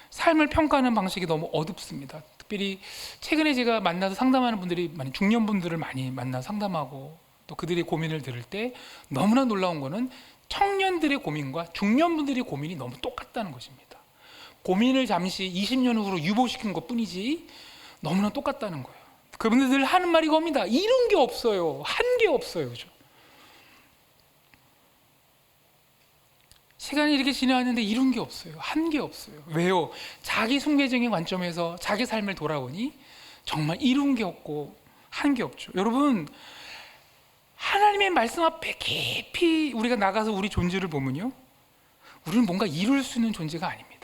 삶을 평가하는 방식이 너무 어둡습니다. 특별히 최근에 제가 만나서 상담하는 분들이 중년분들을 많이 만나 상담하고 또 그들의 고민을 들을 때 너무나 놀라운 거는 청년들의 고민과 중년분들의 고민이 너무 똑같다는 것입니다. 고민을 잠시 20년 후로 유보시킨 것 뿐이지 너무나 똑같다는 거예요. 그분들 늘 하는 말이 겁니다. 이룬 게 없어요. 한 게 없어요. 그죠? 시간이 이렇게 지나왔는데 이룬 게 없어요. 한 게 없어요. 왜요? 자기 숭배적인 관점에서 자기 삶을 돌아보니 정말 이룬 게 없고 한 게 없죠. 여러분, 하나님의 말씀 앞에 깊이 우리가 나가서 우리 존재를 보면요, 우리는 뭔가 이룰 수 있는 존재가 아닙니다.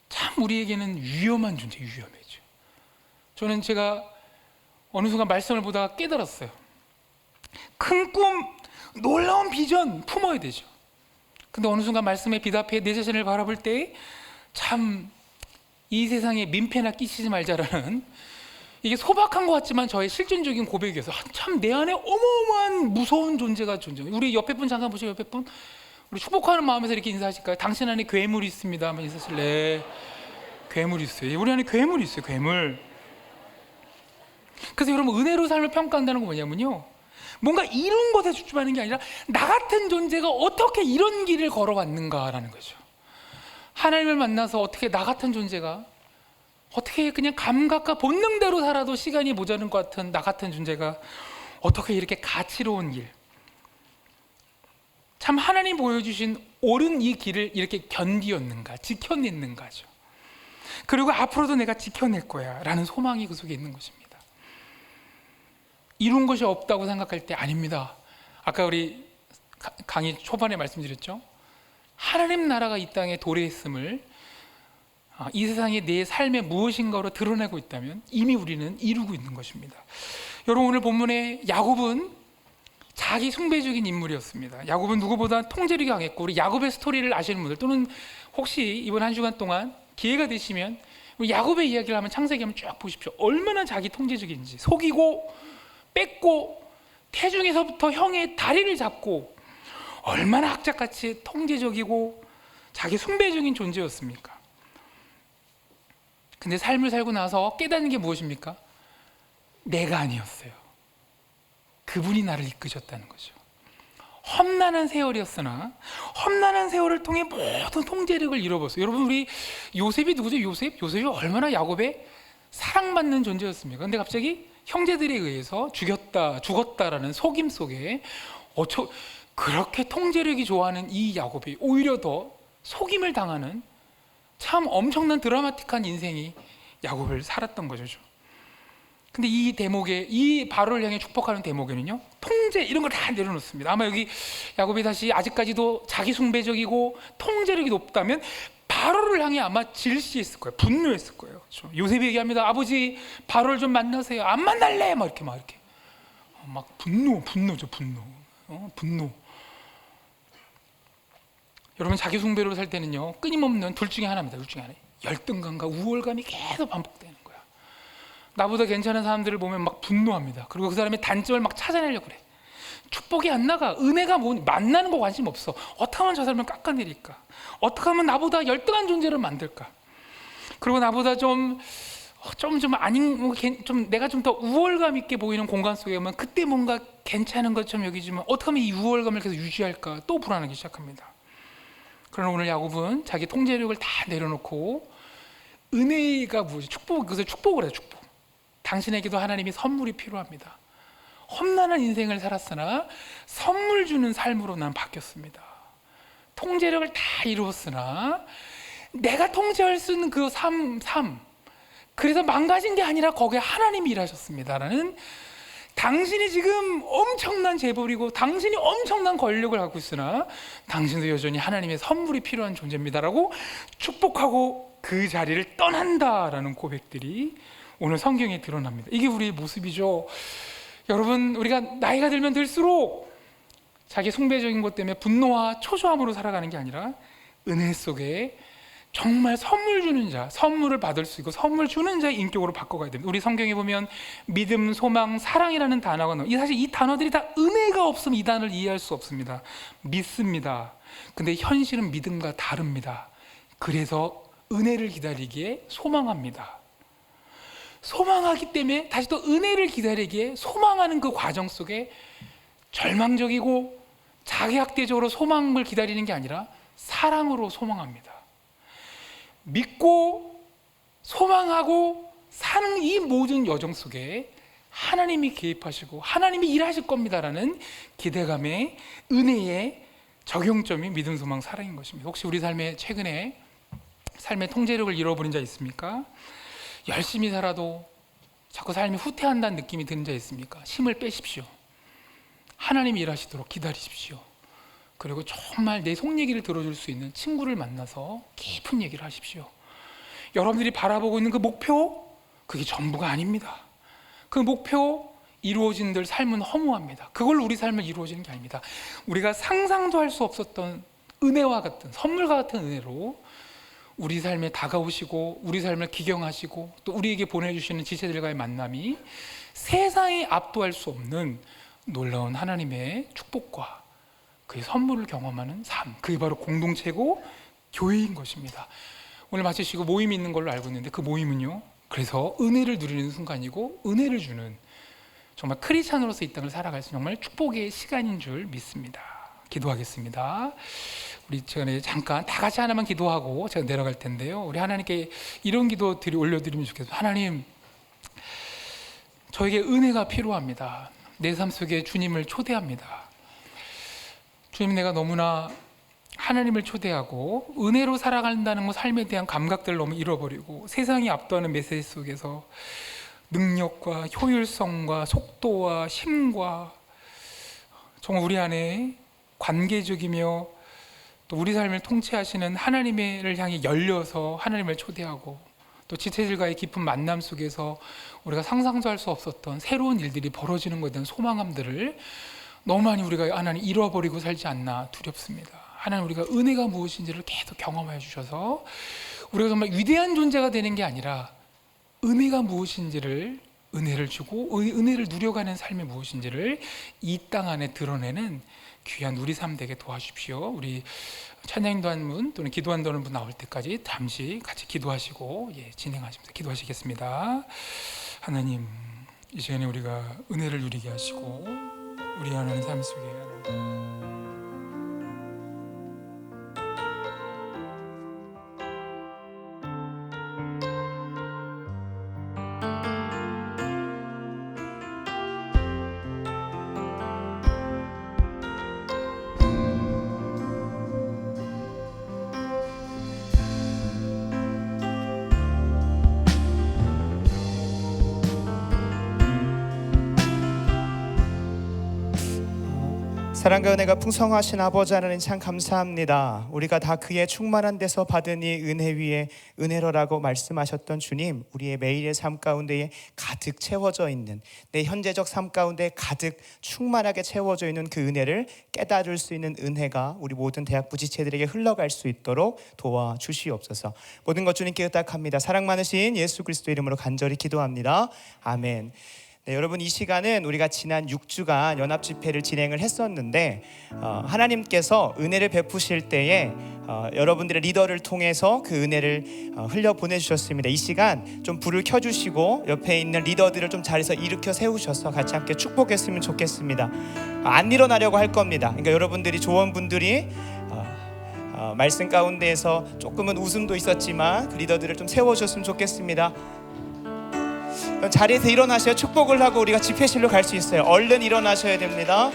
참 우리에게는 위험한 존재, 위험해죠. 저는 제가 어느 순간 말씀을 보다가 깨달았어요. 큰 꿈, 놀라운 비전 품어야 되죠. 근데 어느 순간 말씀에 비답해 내 자신을 바라볼 때 참 이 세상에 민폐나 끼치지 말자라는, 이게 소박한 것 같지만 저의 실존적인 고백이어서 참 내 안에 어마어마한 무서운 존재가 존재해요. 우리 옆에 분 잠깐 보세요. 옆에 분, 우리 축복하는 마음에서 이렇게 인사하실까요? 당신 안에 괴물이 있습니다 하면 인사하실래? 괴물이 있어요. 우리 안에 괴물이 있어요. 괴물. 그래서 여러분, 은혜로 삶을 평가한다는 건 뭐냐면요, 뭔가 이룬 것에 집중하는 게 아니라 나 같은 존재가 어떻게 이런 길을 걸어왔는가라는 거죠. 하나님을 만나서 어떻게 나 같은 존재가 어떻게 그냥 감각과 본능대로 살아도 시간이 모자른 것 같은 나 같은 존재가 어떻게 이렇게 가치로운 길, 참 하나님 보여주신 옳은 이 길을 이렇게 견디었는가, 지켜냈는가죠. 그리고 앞으로도 내가 지켜낼 거야 라는 소망이 그 속에 있는 것입니다. 이룬 것이 없다고 생각할 때 아닙니다. 아까 우리 강의 초반에 말씀드렸죠. 하나님 나라가 이 땅에 도래했음을 이 세상에 내 삶의 무엇인가로 드러내고 있다면 이미 우리는 이루고 있는 것입니다. 여러분, 오늘 본문의 야곱은 자기 숭배적인 인물이었습니다. 야곱은 누구보다 통제력이 강했고, 우리 야곱의 스토리를 아시는 분들 또는 혹시 이번 한 주간 동안 기회가 되시면 우리 야곱의 이야기를 하면 창세기 한번 쭉 보십시오. 얼마나 자기 통제적인지, 속이고 뺏고 태중에서부터 형의 다리를 잡고 얼마나 악착같이 통제적이고 자기 숭배적인 존재였습니까? 근데 삶을 살고 나서 깨닫는 게 무엇입니까? 내가 아니었어요. 그분이 나를 이끄셨다는 거죠. 험난한 세월이었으나 험난한 세월을 통해 모든 통제력을 잃어버렸어요. 여러분, 우리 요셉이 누구죠? 요셉이 얼마나 야곱의 사랑받는 존재였습니까? 근데 갑자기 형제들에 의해서 죽었다라는 속임 속에 그렇게 통제력이 좋아하는 이 야곱이 오히려 더 속임을 당하는 참 엄청난 드라마틱한 인생이 야곱을 살았던 거죠. 근데 이 대목에, 이 바로를 향해 축복하는 대목에는요, 통제 이런 걸 다 내려놓습니다. 아마 여기 야곱이 다시 아직까지도 자기 숭배적이고 통제력이 높다면 바로를 향해 아마 질시했을 거예요. 분노했을 거예요. 그렇죠? 요셉이 얘기합니다. 아버지, 바로를 좀 만나세요. 안 만날래? 막 이렇게 막 분노죠. 분노. 여러분, 자기 숭배로 살 때는요, 끊임없는 둘 중에 하나입니다. 둘 중에 하나. 열등감과 우월감이 계속 반복되는 거야. 나보다 괜찮은 사람들을 보면 막 분노합니다. 그리고 그 사람의 단점을 막 찾아내려고 그래. 축복이 안 나가. 은혜가 뭐니? 만나는 거 관심 없어. 어떻게 하면 저 사람을 깎아내릴까? 어떻게 하면 나보다 열등한 존재를 만들까? 그리고 나보다 내가 좀 더 우월감 있게 보이는 공간 속에 오면 그때 뭔가 괜찮은 것처럼 여기지만 어떻게 하면 이 우월감을 계속 유지할까? 또 불안하기 시작합니다. 그러나 오늘 야곱은 자기 통제력을 다 내려놓고 은혜가 무엇이? 그것을 축복을 해요. 축복. 당신에게도 하나님이 선물이 필요합니다. 험난한 인생을 살았으나 선물 주는 삶으로 난 바뀌었습니다. 통제력을 다 이루었으나 내가 통제할 수 있는 그 삶, 그래서 망가진 게 아니라 거기에 하나님이 일하셨습니다라는, 당신이 지금 엄청난 재벌이고 당신이 엄청난 권력을 갖고 있으나 당신도 여전히 하나님의 선물이 필요한 존재입니다라고 축복하고 그 자리를 떠난다라는 고백들이 오늘 성경에 드러납니다. 이게 우리의 모습이죠. 여러분, 우리가 나이가 들면 들수록 자기 숭배적인 것 때문에 분노와 초조함으로 살아가는 게 아니라 은혜 속에 정말 선물 주는 자, 선물을 받을 수 있고 선물 주는 자의 인격으로 바꿔가야 됩니다. 우리 성경에 보면 믿음, 소망, 사랑이라는 단어가 나와요. 사실 이 단어들이 다 은혜가 없으면 이 단어를 이해할 수 없습니다. 믿습니다. 근데 현실은 믿음과 다릅니다. 그래서 은혜를 기다리기에 소망합니다. 소망하기 때문에 다시 또 은혜를 기다리기에 소망하는 그 과정 속에 절망적이고 자기학대적으로 소망을 기다리는 게 아니라 사랑으로 소망합니다. 믿고 소망하고 사는 이 모든 여정 속에 하나님이 개입하시고 하나님이 일하실 겁니다라는 기대감의 은혜의 적용점이 믿음, 소망, 사랑인 것입니다. 혹시 우리 삶에 최근에 삶의 통제력을 잃어버린 자 있습니까? 열심히 살아도 자꾸 삶이 후퇴한다는 느낌이 드는 자 있습니까? 힘을 빼십시오. 하나님이 일하시도록 기다리십시오. 그리고 정말 내 속 얘기를 들어줄 수 있는 친구를 만나서 깊은 얘기를 하십시오. 여러분들이 바라보고 있는 그 목표, 그게 전부가 아닙니다. 그 목표 이루어진들 삶은 허무합니다. 그걸로 우리 삶을 이루어지는 게 아닙니다. 우리가 상상도 할 수 없었던 은혜와 같은, 선물과 같은 은혜로 우리 삶에 다가오시고 우리 삶을 기경하시고 또 우리에게 보내주시는 지체들과의 만남이 세상이 압도할 수 없는 놀라운 하나님의 축복과 그의 선물을 경험하는 삶, 그게 바로 공동체고 교회인 것입니다. 오늘 마치시고 모임이 있는 걸로 알고 있는데 그 모임은요, 그래서 은혜를 누리는 순간이고 은혜를 주는 정말 크리스찬으로서 이 땅을 살아갈 수 있는 정말 축복의 시간인 줄 믿습니다. 기도하겠습니다. 우리 전에 잠깐 다 같이 하나만 기도하고 제가 내려갈 텐데요. 우리 하나님께 이런 기도 올려드리면 좋겠습니다. 하나님, 저에게 은혜가 필요합니다. 내 삶 속에 주님을 초대합니다. 주님, 내가 너무나 하나님을 초대하고 은혜로 살아간다는 것, 삶에 대한 감각들을 너무 잃어버리고 세상이 압도하는 메시지 속에서 능력과 효율성과 속도와 힘과 정말 우리 안에 관계적이며 또 우리 삶을 통치하시는 하나님을 향해 열려서 하나님을 초대하고 또 지체들과의 깊은 만남 속에서 우리가 상상도 할 수 없었던 새로운 일들이 벌어지는 것에 대한 소망함들을 너무 많이 우리가 하나님 잃어버리고 살지 않나 두렵습니다. 하나님, 우리가 은혜가 무엇인지를 계속 경험해 주셔서 우리가 정말 위대한 존재가 되는 게 아니라 은혜가 무엇인지를 은혜를 주고 은혜를 누려가는 삶이 무엇인지를 이 땅 안에 드러내는 귀한 우리 삶 되게 도와주십시오. 우리 찬양인도하는 분 또는 기도한다는 분 나올 때까지 잠시 같이 기도하시고 진행하시면서 기도하시겠습니다. 하나님, 이 시간에 우리가 은혜를 누리게 하시고 우리 하나님 삶 속에 사랑과 은혜가 풍성하신 아버지 하나님 참 감사합니다. 우리가 다 그의 충만한 데서 받은 이 은혜 위에 은혜로라고 말씀하셨던 주님, 우리의 매일의 삶 가운데에 가득 채워져 있는, 내 현재적 삶 가운데 가득 충만하게 채워져 있는 그 은혜를 깨달을 수 있는 은혜가 우리 모든 대학부 지체들에게 흘러갈 수 있도록 도와주시옵소서. 모든 것 주님께 의탁합니다. 사랑 많으신 예수 그리스도 이름으로 간절히 기도합니다. 아멘. 네, 여러분, 이 시간은 우리가 지난 6주간 연합 집회를 진행을 했었는데 하나님께서 은혜를 베푸실 때에 여러분들의 리더를 통해서 그 은혜를 흘려 보내주셨습니다. 이 시간 좀 불을 켜주시고 옆에 있는 리더들을 좀 자리에서 일으켜 세우셔서 같이 함께 축복했으면 좋겠습니다. 안 일어나려고 할 겁니다. 그러니까 여러분들이 조원분들이 말씀 가운데에서 조금은 웃음도 있었지만 그 리더들을 좀 세워주셨으면 좋겠습니다. 자리에서 일어나셔야 축복을 하고 우리가 집회실로 갈 수 있어요. 얼른 일어나셔야 됩니다.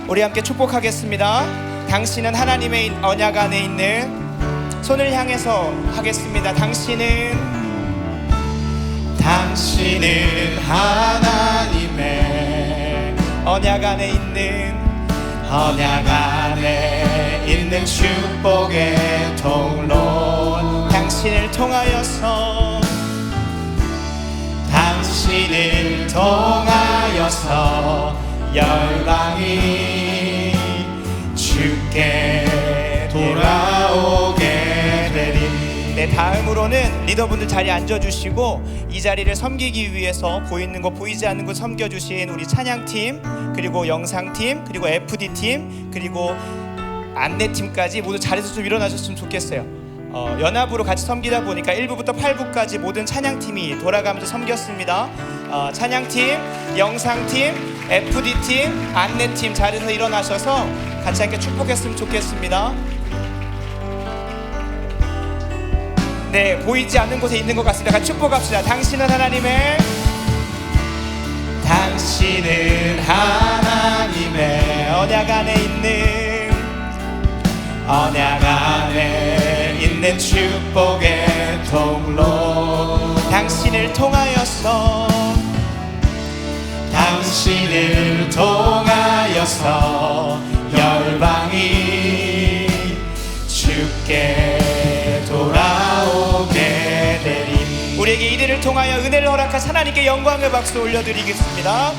우리 함께 축복하겠습니다. 당신은 하나님의 언약 안에 있는, 손을 향해서 하겠습니다. 당신은 하나님의 언약 안에 있는 축복의 통로. 당신을 통하여서 열방이 주께 돌아오게 되리. 네, 다음으로는 리더분들 자리에 앉아주시고 이 자리를 섬기기 위해서 보이는 거 보이지 않는 거 섬겨주신 우리 찬양팀, 그리고 영상팀, 그리고 FD팀, 그리고 안내팀까지 모두 자리에서 좀 일어나셨으면 좋겠어요. 연합으로 같이 섬기다 보니까 1부부터 8부까지 모든 찬양팀이 돌아가면서 섬겼습니다. 찬양팀, 영상팀, FD팀, 안내팀 자리에서 일어나셔서 같이 함께 축복했으면 좋겠습니다. 네, 보이지 않는 곳에 있는 것 같습니다. 같이 축복합시다. 당신은 하나님의 언약 안에 있는 축복의 통로. 당신을 통하여서 열방이 주께 돌아오게 되리. 우리에게 이들을 통하여 은혜를 허락하신 하나님께 영광의 박수 올려드리겠습니다.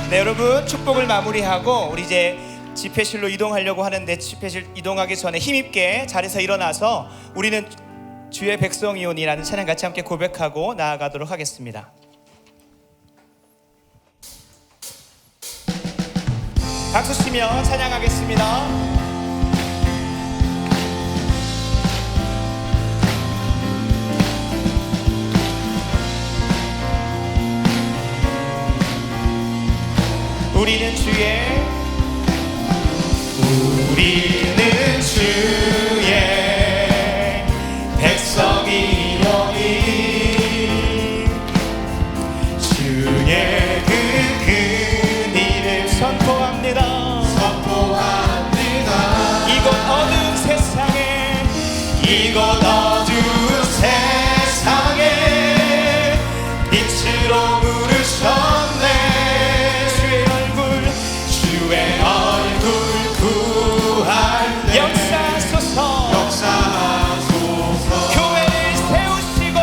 네, 여러분, 축복을 마무리하고 우리 이제 집회실로 이동하려고 하는데, 집회실 이동하기 전에 힘있게 자리에서 일어나서 우리는 주의 백성이오니라는 찬양 같이 함께 고백하고 나아가도록 하겠습니다. 박수 치며 찬양하겠습니다. 우리는 주의 백성이오니 주의 그 큰 이름 선포합니다. 이곳 어두운 세상에 빛으로 부르셨네. 주의 얼굴 구할 때 역사하소서. 교회를 세우시고